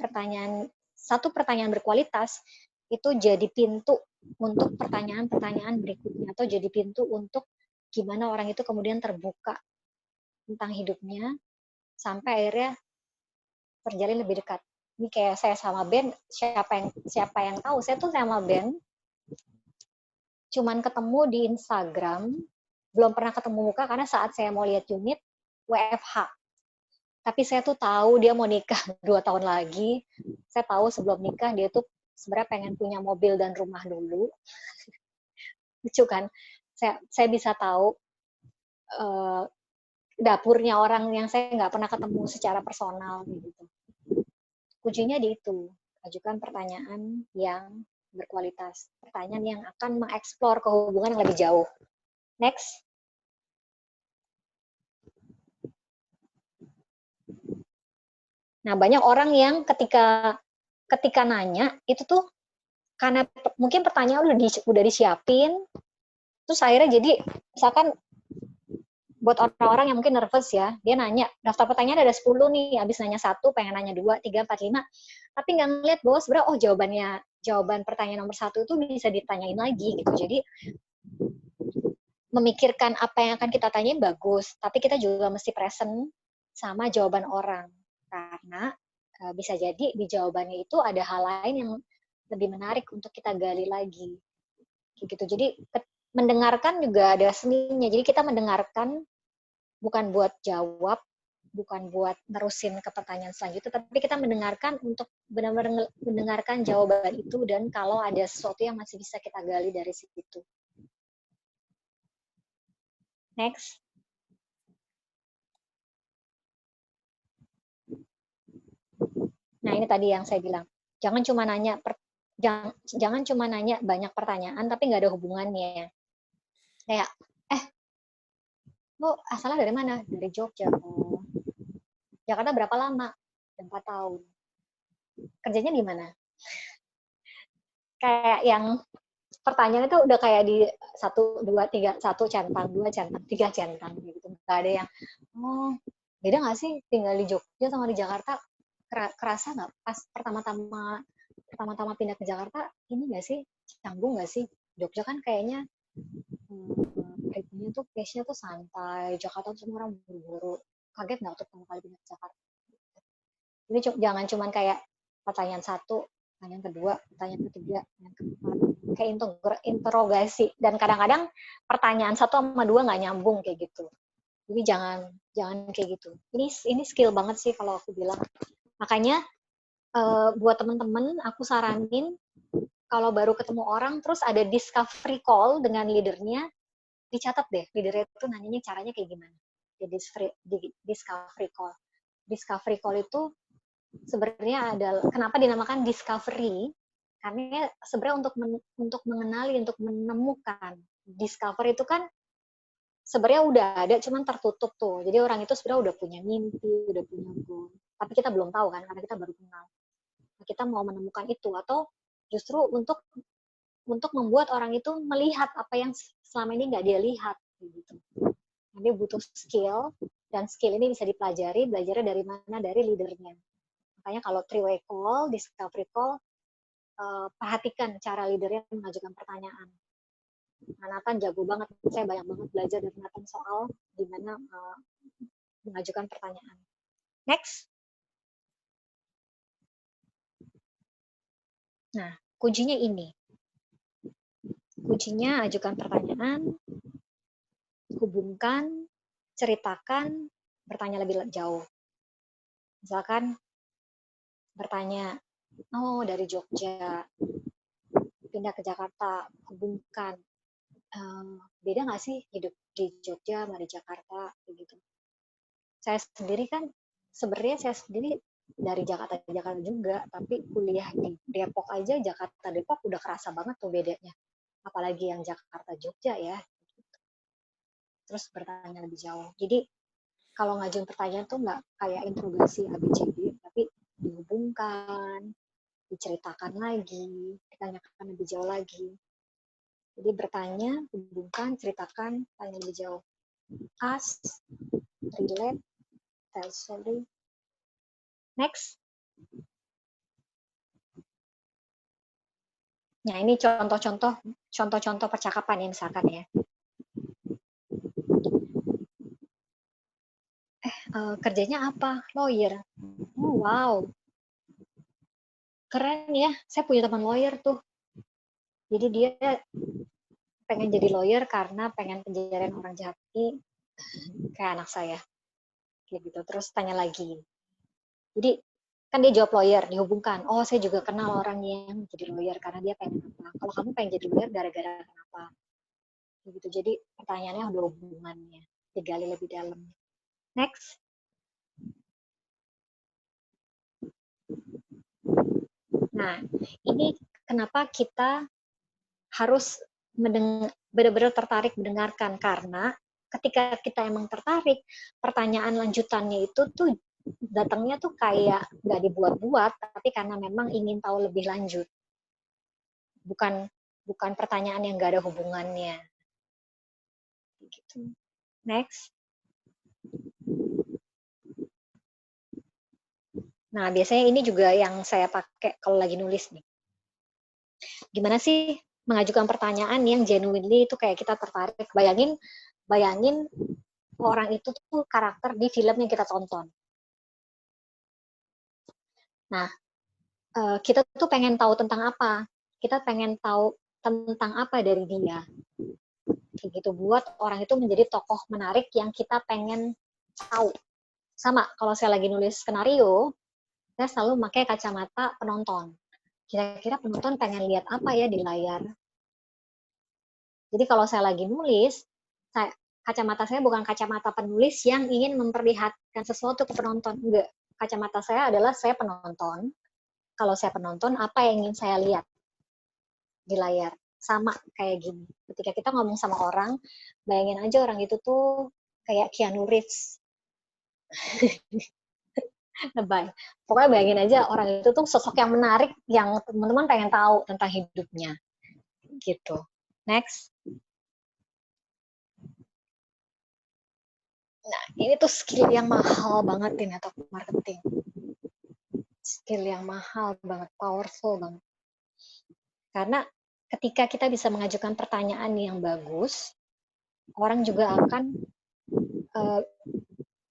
satu pertanyaan berkualitas itu jadi pintu untuk pertanyaan-pertanyaan berikutnya, atau jadi pintu untuk gimana orang itu kemudian terbuka tentang hidupnya, sampai akhirnya terjalin lebih dekat. Ini kayak saya sama Ben, siapa yang tahu, saya tuh sama Ben cuman ketemu di Instagram, belum pernah ketemu muka karena saat saya mau lihat unit WFH. Tapi saya tuh tahu dia mau nikah 2 tahun lagi. Saya tahu sebelum nikah dia tuh sebenarnya pengen punya mobil dan rumah dulu. Lucu kan? Saya bisa tahu dapurnya orang yang saya nggak pernah ketemu secara personal gitu. Kuncinya di itu, ajukan pertanyaan yang berkualitas, pertanyaan yang akan mengeksplor kehubungan yang lebih jauh. Next. Nah, banyak orang yang ketika nanya itu tuh karena mungkin pertanyaan udah disiapin, terus akhirnya jadi misalkan buat orang-orang yang mungkin nervous ya, dia nanya, daftar pertanyaan ada 10 nih, habis nanya 1, pengen nanya 2, 3, 4, 5, tapi nggak ngeliat bahwa sebenarnya jawaban pertanyaan nomor 1 itu bisa ditanyain lagi gitu. Jadi memikirkan apa yang akan kita tanyain bagus, tapi kita juga mesti present sama jawaban orang. Karena bisa jadi di jawabannya itu ada hal lain yang lebih menarik untuk kita gali lagi. Gitu. Jadi mendengarkan juga ada seninya. Jadi kita mendengarkan bukan buat jawab, bukan buat nerusin ke pertanyaan selanjutnya, tapi kita mendengarkan untuk benar-benar mendengarkan jawaban itu, dan kalau ada sesuatu yang masih bisa kita gali dari situ. Next. Nah, ini tadi yang saya bilang. Jangan cuma nanya banyak pertanyaan tapi nggak ada hubungannya. Kayak, lo asalnya dari mana? Dari Jogja. Oh. Jakarta berapa lama? 4 tahun. Kerjanya di mana? Kayak yang pertanyaan itu udah kayak di 1, 2, 3, 1 centang, 2 centang, 3 centang gitu. Nggak ada yang, oh beda nggak sih tinggal di Jogja sama di Jakarta? Kerasa nggak pas pertama-tama pindah ke Jakarta, ini nggak sih, canggung nggak sih? Jogja kan kayaknya ritmenya tuh pace-nya tuh santai, Jakarta tuh semua orang buru-buru. Kaget nggak tuh pertama kali pindah ke Jakarta? Jadi jangan cuman kayak pertanyaan 1, pertanyaan kedua, pertanyaan ketiga, pertanyaan keempat, kayak interogasi. Dan kadang-kadang pertanyaan 1 sama 2 nggak nyambung kayak gitu. Jadi jangan kayak gitu. Ini skill banget sih kalau aku bilang. Makanya buat teman-teman aku saranin kalau baru ketemu orang terus ada discovery call dengan leadernya, dicatat deh leadernya itu nanyanya caranya kayak gimana. Di discovery call. Discovery call itu sebenarnya adalah kenapa dinamakan discovery? Karena sebenarnya untuk mengenali, untuk menemukan. Discover itu kan sebenarnya udah ada, cuman tertutup tuh. Jadi orang itu sebenarnya udah punya mimpi, udah punya goal. Tapi kita belum tahu kan, karena kita baru kenal. Kita mau menemukan itu, atau justru untuk membuat orang itu melihat apa yang selama ini nggak dia lihat. Gitu. Jadi butuh skill, dan skill ini bisa dipelajari, belajarnya dari mana? Dari leadernya. Makanya kalau three-way call, discovery call, perhatikan cara leadernya mengajukan pertanyaan. Nah, Nathan jago banget, saya banyak banget belajar dari Nathan soal gimana mengajukan pertanyaan. Next. Nah, kuncinya ini. Kuncinya ajukan pertanyaan, hubungkan, ceritakan, bertanya lebih jauh. Misalkan bertanya, oh dari Jogja, pindah ke Jakarta, hubungkan. Beda nggak sih hidup di Jogja sama di Jakarta? Gitu. Saya sendiri kan, sebenarnya saya sendiri dari Jakarta juga, tapi kuliah di Depok aja, Jakarta Depok udah kerasa banget tuh bedanya. Apalagi yang Jakarta Jogja ya. Terus bertanya lebih jauh. Jadi kalau ngajuin pertanyaan tuh nggak kayak interogasi ABCD, tapi dihubungkan, diceritakan lagi, ditanyakan lebih jauh lagi. Jadi bertanya, hubungkan, ceritakan, tanya lebih jauh. Ask, relate, tell story. Next. Nah, ini contoh-contoh percakapan ya misalkan ya. Kerjanya apa? Lawyer. Oh, wow. Keren ya. Saya punya teman lawyer tuh. Jadi dia pengen jadi lawyer karena pengen penjarain orang jahat ini kayak anak saya. Kayak gitu. Terus tanya lagi. Jadi kan dia jawab lawyer, dihubungkan. Oh, saya juga kenal orang yang jadi lawyer karena dia pengen apa. Kalau kamu pengen jadi lawyer gara-gara kenapa? Gitu. Jadi pertanyaannya udah hubungannya, digali lebih dalam. Next. Nah, ini kenapa kita harus benar-benar tertarik mendengarkan, karena ketika kita emang tertarik, pertanyaan lanjutannya itu tuh datangnya tuh kayak nggak dibuat-buat, tapi karena memang ingin tahu lebih lanjut. Bukan pertanyaan yang nggak ada hubungannya. Gitu. Next. Nah, biasanya ini juga yang saya pakai kalau lagi nulis nih. Gimana sih mengajukan pertanyaan yang genuinely itu kayak kita tertarik. Bayangin orang itu tuh karakter di film yang kita tonton. Nah, kita tuh pengen tahu tentang apa. Kita pengen tahu tentang apa dari dia. Kayak gitu, buat orang itu menjadi tokoh menarik yang kita pengen tahu. Sama, kalau saya lagi nulis skenario, saya selalu pakai kacamata penonton. Kira-kira penonton pengen lihat apa ya di layar. Jadi kalau saya lagi nulis, kacamata saya bukan kacamata penulis yang ingin memperlihatkan sesuatu ke penonton. Enggak. Kacamata saya adalah saya penonton. Kalau saya penonton, apa yang ingin saya lihat di layar? Sama kayak gini. Ketika kita ngomong sama orang, bayangin aja orang itu tuh kayak Keanu Reeves. Lebay. Pokoknya bayangin aja orang itu tuh sosok yang menarik, yang teman-teman pengen tahu tentang hidupnya. Gitu. Next. Nah, ini tuh skill yang mahal banget di network marketing. Skill yang mahal banget, powerful banget. Karena ketika kita bisa mengajukan pertanyaan yang bagus, orang juga akan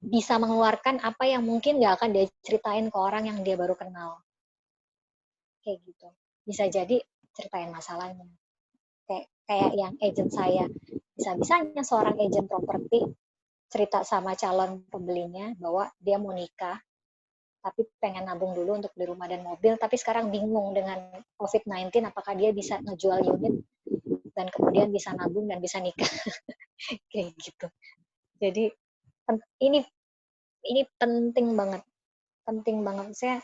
bisa mengeluarkan apa yang mungkin nggak akan dia ceritain ke orang yang dia baru kenal. Kayak gitu. Bisa jadi ceritain masalahnya. Kayak yang agent saya. Bisa-bisanya seorang agent properti cerita sama calon pembelinya bahwa dia mau nikah, tapi pengen nabung dulu untuk beli rumah dan mobil, tapi sekarang bingung dengan COVID-19 apakah dia bisa ngejual unit dan kemudian bisa nabung dan bisa nikah. Kayak gitu. Jadi ini penting banget saya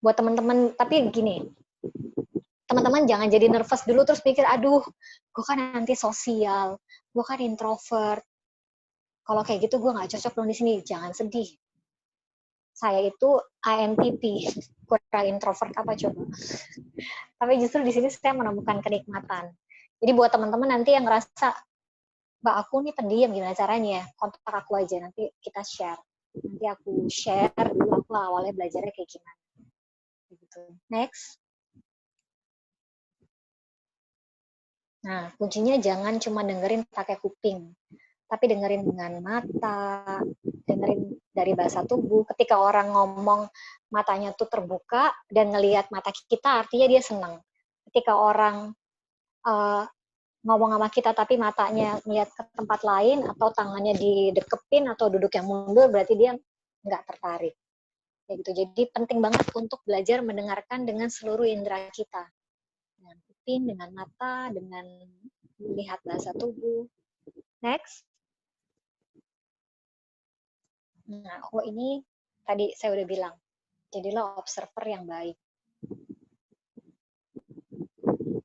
buat teman-teman. Tapi gini, teman-teman jangan jadi nervous dulu terus pikir, aduh gue kan nanti sosial, gue kan introvert, kalau kayak gitu gue nggak cocok dong di sini. Jangan sedih, saya itu INTP, kurang introvert apa coba. Tapi justru di sini saya menemukan kenikmatan. Jadi buat teman-teman nanti yang ngerasa, Mbak aku nih pendiam, gimana caranya? Kontak aku aja, nanti kita share. Nanti aku share dulu aku awalnya belajarnya kayak gimana. Gitu. Next. Nah, kuncinya jangan cuma dengerin pakai kuping, tapi dengerin dengan mata, dengerin dari bahasa tubuh. Ketika orang ngomong, matanya tuh terbuka dan ngelihat mata kita, artinya dia senang. Ketika orang ngomong sama kita tapi matanya ngeliat ke tempat lain atau tangannya didekepin atau duduk yang mundur, berarti dia nggak tertarik. Ya gitu. Jadi penting banget untuk belajar mendengarkan dengan seluruh indera kita. Dengan kuping, dengan mata, dengan melihat bahasa tubuh. Next. Nah, ini tadi saya udah bilang, jadilah observer yang baik.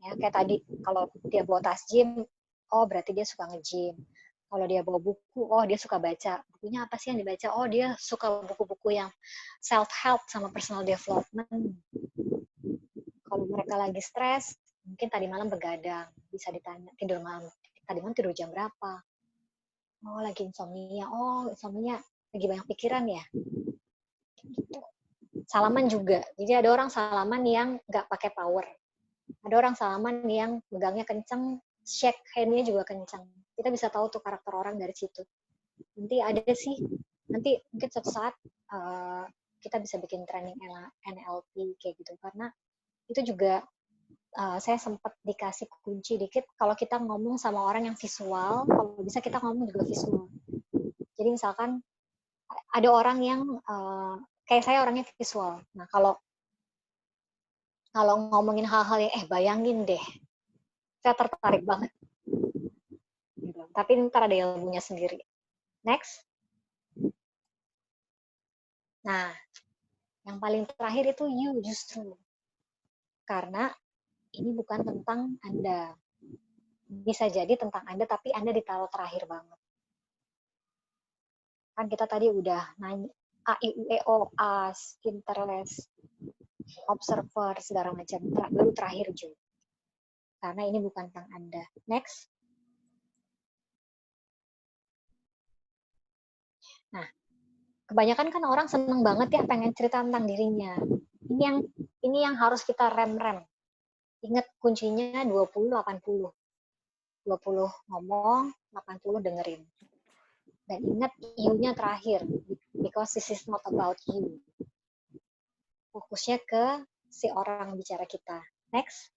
Ya, kayak tadi, kalau dia bawa tas gym, oh berarti dia suka nge-gym. Kalau dia bawa buku, oh dia suka baca. Bukunya apa sih yang dibaca? Oh dia suka buku-buku yang self-help sama personal development. Kalau mereka lagi stres, mungkin tadi malam begadang. Bisa ditanya, tidur malam. Tadi malam tidur jam berapa? Oh lagi insomnia. Oh insomnia lagi banyak pikiran ya. Gitu. Salaman juga. Jadi ada orang salaman yang nggak pakai power. Ada orang salaman yang megangnya kenceng, shake hand-nya juga kenceng. Kita bisa tahu tuh karakter orang dari situ. Nanti ada sih, nanti mungkin suatu saat kita bisa bikin training NLP kayak gitu. Karena itu juga saya sempat dikasih kunci dikit, kalau kita ngomong sama orang yang visual, kalau bisa kita ngomong juga visual. Jadi misalkan ada orang yang kayak saya orangnya visual. Nah kalau ngomongin hal-hal yang bayangin deh, saya tertarik banget. Gitu. Tapi ntar ada ilmunya sendiri. Next. Nah, yang paling terakhir itu you justru. Karena ini bukan tentang Anda. Bisa jadi tentang Anda, tapi Anda ditaruh terakhir banget. Kan kita tadi udah nanya A, I, U, E, O, AS, interest, observer, segala macam. Baru terakhir juga. Karena ini bukan tentang Anda. Next. Nah, kebanyakan kan orang seneng banget ya pengen cerita tentang dirinya. Ini yang harus kita rem-rem. Ingat kuncinya 20-80. 20 ngomong, 80 dengerin. Dan ingat you-nya terakhir, because this is not about you. Fokusnya ke si orang bicara kita. Next.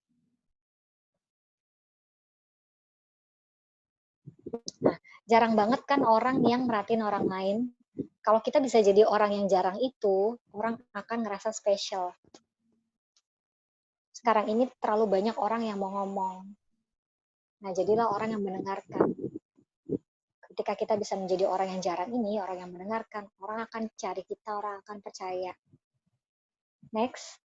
Nah, jarang banget kan orang yang merhatiin orang lain. Kalau kita bisa jadi orang yang jarang itu, orang akan ngerasa spesial. Sekarang ini terlalu banyak orang yang mau ngomong. Nah, jadilah orang yang mendengarkan. Ketika kita bisa menjadi orang yang jarang ini, orang yang mendengarkan, orang akan cari kita, orang akan percaya. Next.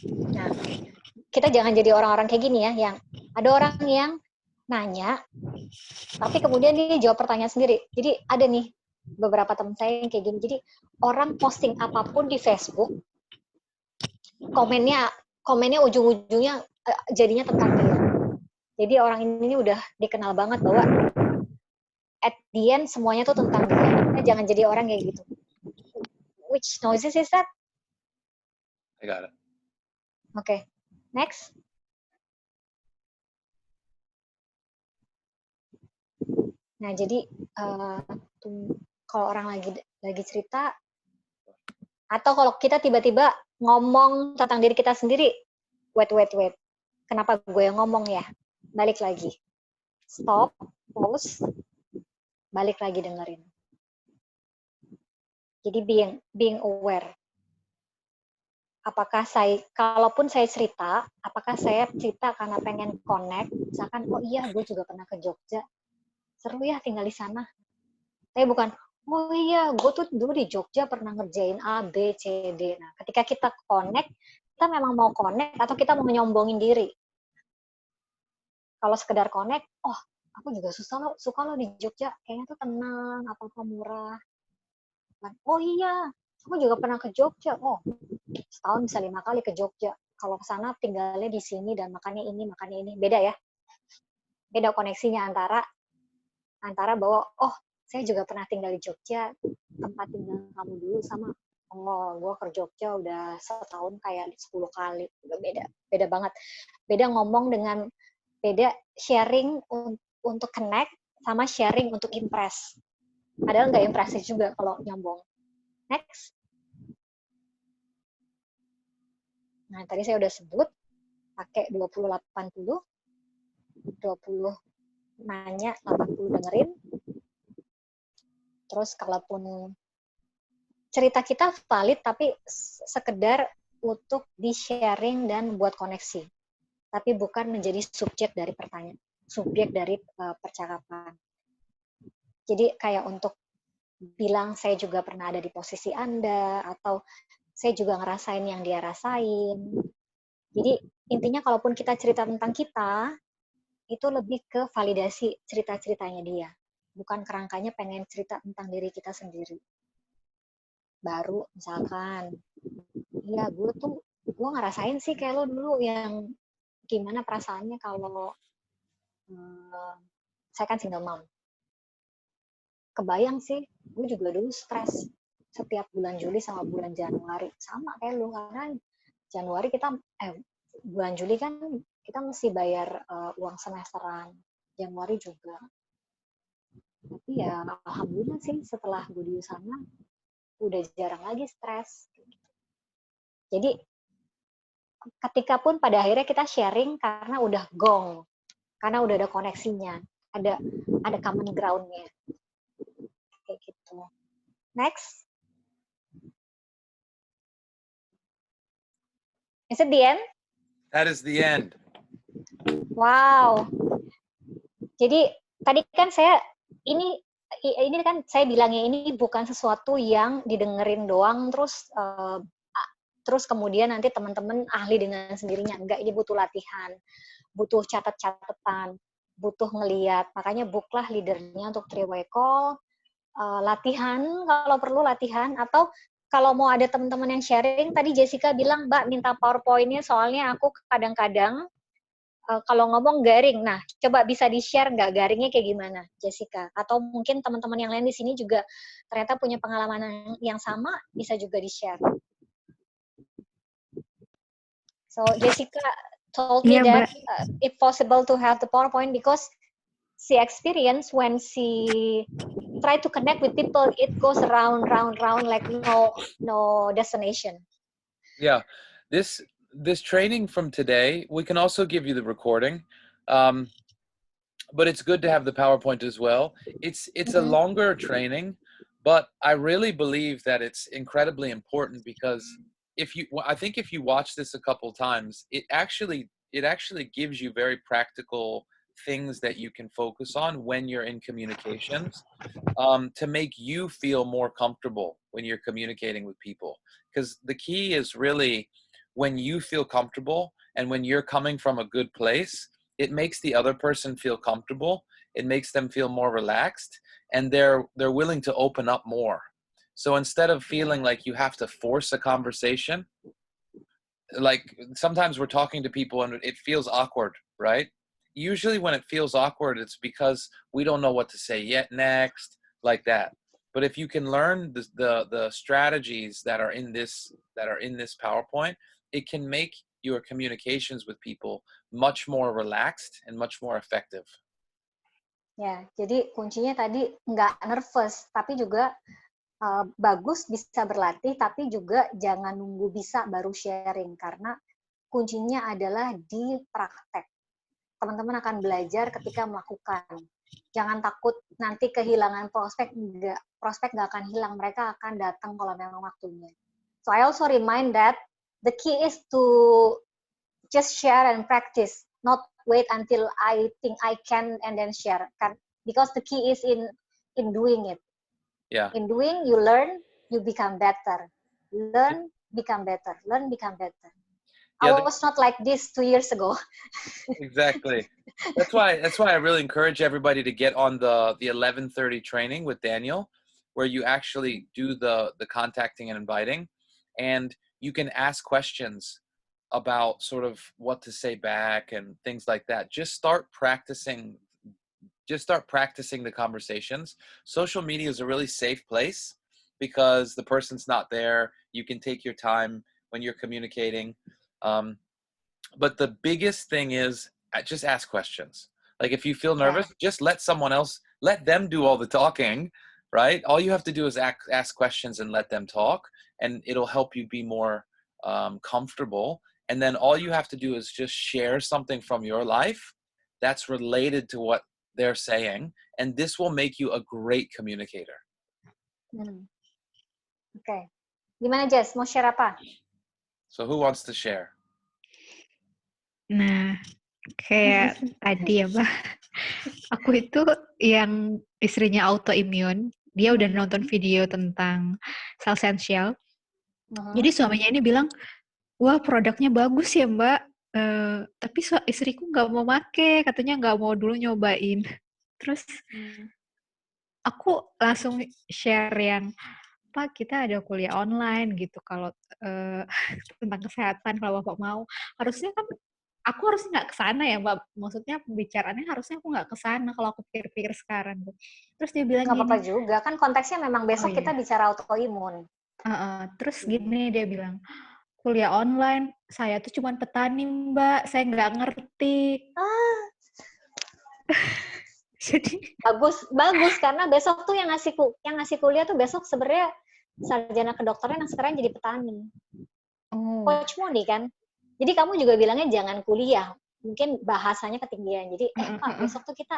Nah, kita jangan jadi orang-orang kayak gini ya, yang ada orang yang nanya, tapi kemudian dia jawab pertanyaan sendiri. Jadi ada nih beberapa teman saya yang kayak gini. Jadi orang posting apapun di Facebook, komennya ujung-ujungnya jadinya tentang dia. Jadi orang ini udah dikenal banget bahwa at the end semuanya tuh tentang dia. Kita jangan jadi orang kayak gitu. Which noises is that? I got it. Okay. Next. Nah, jadi kalau orang lagi cerita, atau kalau kita tiba-tiba ngomong tentang diri kita sendiri, wait. Kenapa gue yang ngomong ya? Balik lagi. Stop, pause, balik lagi dengerin. Jadi being aware. Kalaupun saya cerita, apakah saya cerita karena pengen connect, misalkan, oh iya gue juga pernah ke Jogja, seru ya tinggal di sana. Tapi bukan, oh iya gue tuh dulu di Jogja pernah ngerjain A, B, C, D. Nah, ketika kita connect, kita memang mau connect atau kita mau menyombongin diri. Kalau sekedar connect, oh aku juga suka lo di Jogja, kayaknya tuh tenang, apa-apa murah. Oh iya, aku juga pernah ke Jogja. Oh, setahun bisa 5 kali ke Jogja. Kalau ke sana tinggalnya di sini dan makannya ini. Beda ya. Beda koneksinya antara bahwa, oh saya juga pernah tinggal di Jogja, tempat tinggal kamu dulu, sama oh gue ke Jogja udah setahun kayak 10 kali. Udah beda banget. Beda ngomong dengan Beda sharing untuk connect sama sharing untuk impress. Padahal nggak impresif juga kalau nyombong. Next. Nah, tadi saya udah sebut pakai 20-80, 20 nanya, 80 dengerin. Terus kalaupun cerita kita valid, tapi sekedar untuk di-sharing dan buat koneksi. Tapi bukan menjadi subjek dari pertanyaan, subjek dari percakapan. Jadi kayak untuk bilang saya juga pernah ada di posisi Anda, atau saya juga ngerasain yang dia rasain. Jadi intinya kalaupun kita cerita tentang kita, itu lebih ke validasi cerita-ceritanya dia. Bukan kerangkanya pengen cerita tentang diri kita sendiri. Baru misalkan, iya gue ngerasain sih kayak lo dulu yang gimana perasaannya kalau saya kan single mom. Kebayang sih, gue juga dulu stres setiap bulan Juli sama bulan Januari. Sama kayak lu, karena Januari bulan Juli kan kita mesti bayar uang semesteran. Januari juga. Tapi ya alhamdulillah sih setelah gue di sana udah jarang lagi stres. Jadi ketika pun pada akhirnya kita sharing karena udah gong, karena udah ada koneksinya, ada common ground-nya. Kayak gitu. Next. Is it the end? That is the end. Wow. Jadi tadi kan ini kan saya bilangnya ini bukan sesuatu yang didengerin doang terus kemudian nanti teman-teman ahli dengan sendirinya. Enggak, ini butuh latihan, butuh catat-catatan, butuh ngeliat. Makanya booklah leadernya untuk three-way call, latihan kalau perlu latihan, atau kalau mau ada teman-teman yang sharing, tadi Jessica bilang, Mbak minta PowerPoint-nya soalnya aku kadang-kadang kalau ngomong garing. Nah, coba bisa di-share nggak garingnya kayak gimana, Jessica? Atau mungkin teman-teman yang lain di sini juga ternyata punya pengalaman yang sama, bisa juga di-share. So, Jessica told me that if possible to have the PowerPoint because she experienced when she try to connect with people, it goes round, like no destination. Yeah, this training from today, we can also give you the recording, but it's good to have the PowerPoint as well. It's a longer training, but I really believe that it's incredibly important because I think if you watch this a couple times, it actually gives you very practical things that you can focus on when you're in communications, to make you feel more comfortable when you're communicating with people. Because the key is really when you feel comfortable and when you're coming from a good place, it makes the other person feel comfortable. It makes them feel more relaxed, and they're willing to open up more. So instead of feeling like you have to force a conversation, like sometimes we're talking to people and it feels awkward, right? Usually when it feels awkward, it's because we don't know what to say yet next, like that. But if you can learn the strategies that are in this PowerPoint, it can make your communications with people much more relaxed and much more effective. Ya, jadi kuncinya tadi nggak nervous, tapi juga bagus bisa berlatih, tapi juga jangan nunggu bisa baru sharing, karena kuncinya adalah di praktek. Teman-teman akan belajar ketika melakukan. Jangan takut nanti kehilangan prospek, prospek nggak akan hilang, mereka akan datang kalau memang waktunya. So I also remind that the key is to just share and practice, not wait until I think I can and then share. Because the key is in doing it. Yeah. In doing, you learn, you become better. Learn, become better. Learn, become better. Yeah, I was not like this 2 years ago. Exactly. That's why I really encourage everybody to get on the 11:30 training with Daniel, where you actually do the contacting and inviting, and you can ask questions about sort of what to say back and things like that. Just start practicing the conversations. Social media is a really safe place because the person's not there. You can take your time when you're communicating. But the biggest thing is just ask questions. Like if you feel nervous, just let them do all the talking, right? All you have to do is ask questions and let them talk, and it'll help you be more comfortable. And then all you have to do is just share something from your life that's related to what they're saying, and this will make you a great communicator. Oke. Gimana Jess? Mau share apa? So who wants to share? Nah, kayak tadi ya, Mbak. Aku itu yang istrinya autoimmune, dia udah nonton video tentang sel esensial. Jadi suaminya ini bilang, wah produknya bagus ya Mbak, tapi istriku nggak mau make, katanya nggak mau dulu nyobain. Terus aku langsung share yang, Pak kita ada kuliah online gitu, kalau tentang kesehatan kalau Bapak mau. Harusnya kan aku harusnya nggak kesana ya Mbak, maksudnya pembicaraannya harusnya aku nggak kesana kalau aku pikir-pikir sekarang. Terus dia bilang nggak gini. Nggak apa-apa juga, kan konteksnya memang besok kita bicara autoimun. Terus gini dia bilang, kuliah online, saya tuh cuman petani Mbak, saya nggak ngerti. Jadi bagus karena besok tuh yang ngasih kuliah tuh besok sebenarnya sarjana kedokteran yang sekarang jadi petani. Coach Moni kan. Jadi kamu juga bilangnya jangan kuliah, mungkin bahasanya ketinggian. Jadi Pak, besok tuh kita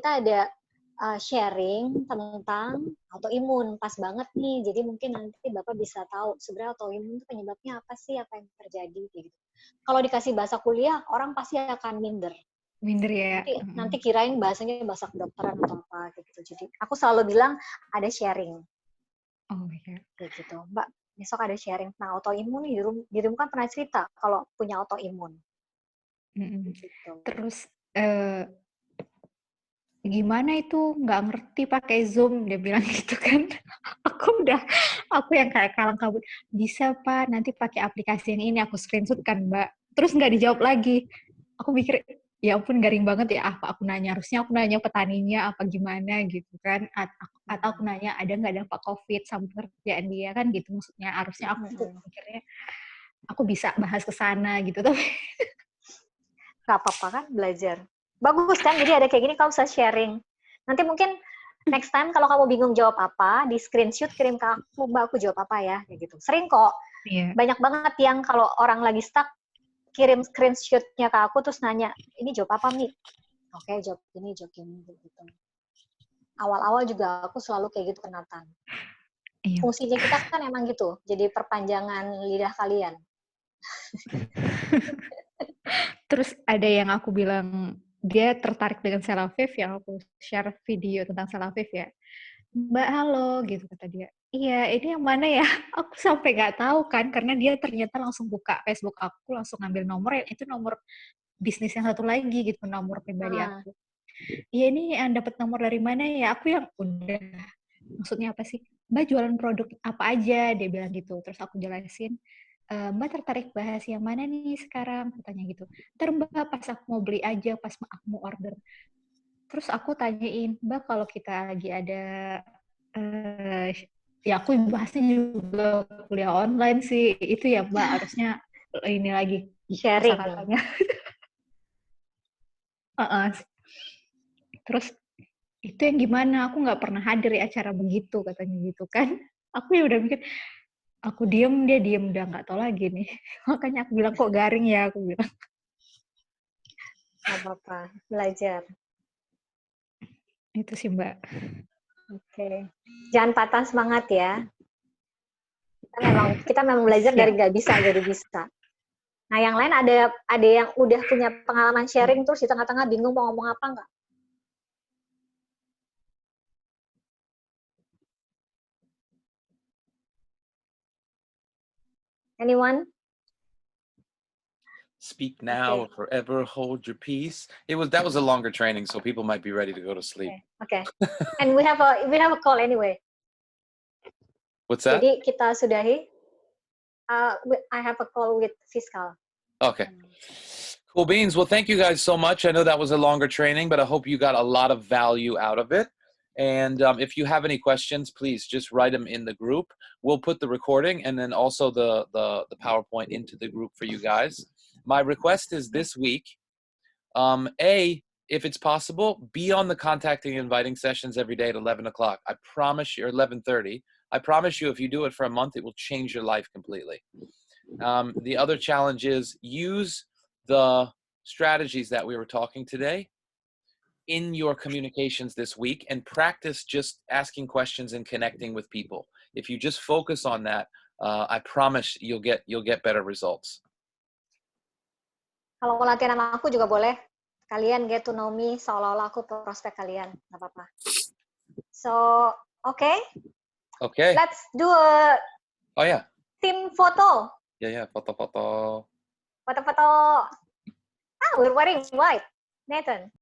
ada sharing tentang autoimun, pas banget nih. Jadi mungkin nanti Bapak bisa tahu sebenarnya autoimun itu penyebabnya apa sih, apa yang terjadi gitu. Kalau dikasih bahasa kuliah, orang pasti akan minder ya. Nanti kirain bahasanya bahasa kedokteran atau apa gitu. Jadi aku selalu bilang ada sharing. Kayak gitu. Mbak, besok ada sharing tentang autoimun nih. Dirimu kan pernah cerita kalau punya autoimun. Gitu. Terus gimana itu nggak ngerti pakai Zoom, dia bilang gitu kan. aku yang kayak kalang kabut, bisa Pak nanti pakai aplikasi ini aku screenshot kan Mbak. Terus nggak dijawab lagi. Aku mikir ya ampun garing banget ya, apa aku nanya, harusnya aku nanya petaninya apa gimana gitu kan, atau aku nanya ada nggak dampak COVID sama pekerjaan dia kan gitu, maksudnya harusnya aku mikirnya aku bisa bahas ke sana gitu, tapi nggak apa-apa kan, belajar. Bagus kan, jadi ada kayak gini kamu bisa sharing. Nanti mungkin next time kalau kamu bingung jawab apa, di screenshot kirim ke aku, Mbak aku jawab apa ya, kayak gitu. Sering kok, banyak banget yang kalau orang lagi stuck, kirim screenshot-nya ke aku terus nanya, ini jawab apa Mi? Oke, jawab ini gitu. Awal-awal juga aku selalu kayak gitu ke Nathan. Fungsinya kita kan emang gitu, jadi perpanjangan lidah kalian. Terus ada yang aku bilang dia tertarik dengan Sel Aviv, yang aku share video tentang Sel Aviv ya. Mbak halo gitu kata dia. Iya ini yang mana ya? Aku sampai nggak tahu kan, karena dia ternyata langsung buka Facebook aku, langsung ngambil nomor, itu nomor bisnis yang satu lagi gitu, nomor pribadi aku. Iya ini yang dapat nomor dari mana ya? Aku yang udah, maksudnya apa sih? Mbak jualan produk apa aja? Dia bilang gitu. Terus aku jelasin, Mbak tertarik bahas yang mana nih sekarang? Katanya gitu. Ntar Mbak pas aku mau beli aja, pas aku mau order. Terus aku tanyain, Mbak kalau kita lagi ada, ya aku bahasnya juga kuliah online sih, itu ya Mbak harusnya ini lagi sharing. Terus itu yang gimana? Aku nggak pernah hadir di acara begitu katanya gitu kan. Aku ya udah mikir, aku diem, dia diem, udah nggak tahu lagi nih. Makanya aku bilang kok garing ya, aku bilang. Nggak apa-apa, belajar. Itu sih Mbak. Oke. Jangan patah semangat ya. Kita memang belajar dari nggak bisa jadi bisa. Nah yang lain ada yang udah punya pengalaman sharing terus di tengah-tengah bingung mau ngomong apa nggak? Anyone? Speak now or forever hold your peace. That was a longer training, so people might be ready to go to sleep. Okay. And we have a call anyway. What's that? Jadi kita sudahi. I have a call with Fiscal. Okay. Cool beans. Well, thank you guys so much. I know that was a longer training, but I hope you got a lot of value out of it. And if you have any questions, please just write them in the group. We'll put the recording and then also the PowerPoint into the group for you guys. My request is this week, If it's possible, be on the contacting and inviting sessions every day at 11 o'clock. I promise you, or 11:30. I promise you, if you do it for a month, it will change your life completely. The other challenge is use the strategies that we were talking today in your communications this week and practice just asking questions and connecting with people. If you just focus on that, I promise you'll get better results. Kalau mau latihan sama aku juga boleh. Kalian get to know me seolah-olah aku prospek kalian, nggak apa-apa. So, okay. Okay. Let's do a team photo. Yeah, foto-foto. Foto-foto. Ah, we're wearing white, Nathan.